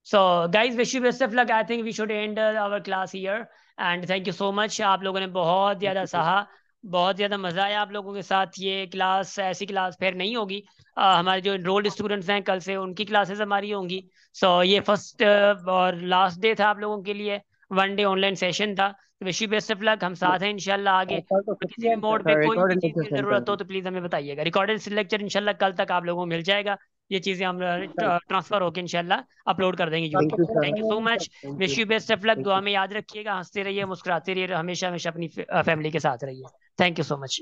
So guys, wish you best of luck. I think we should end our class here. And thank you so much. आप लोगों ने बहुत ज़्यादा सहा, बहुत ज़्यादा मज़ा आया आप लोगों के साथ। ये क्लास ऐसी क्लास फिर नहीं होगी। हमारे जो इनरोल्ड स्टूडेंट्स हैं कल से उनकी क्लासेस हमारी होंगी। सो ये फर्स्ट और लास्ट डे था आप लोगों के लिए, 1 डे ऑनलाइन सेशन था। Wish you best of luck, हम साथ हैं इंशाल्लाह आगे।
कल तो
और
छुट्टी
किसी
है
भी
ना
मोड पे
सर
कोई भी
रिकॉर्डेड
चीज़
लेक्चर
की
सेंड कर
ज़रूरत हो
दो।
तो प्लीज़ हमें बताइएगा। रिकॉर्डेड लेक्चर इंशाल्लाह कल तक आप लोगों को मिल जाएगा। ये चीज़ें हम ट्रांसफ़र होकर इंशाल्लाह अपलोड कर देंगे
कल
यूट्यूब
तो
थैंक यू
पे।
Sir.
Thank you so much.
Thank
wish
you.
You best of luck.
Thank
दुआ
यू।
में याद रखिएगा, हंसते रहिए, मुस्कुराते रहिए, हमेशा हमेशा अपनी फैमिली के साथ रहिए। Thank you so much.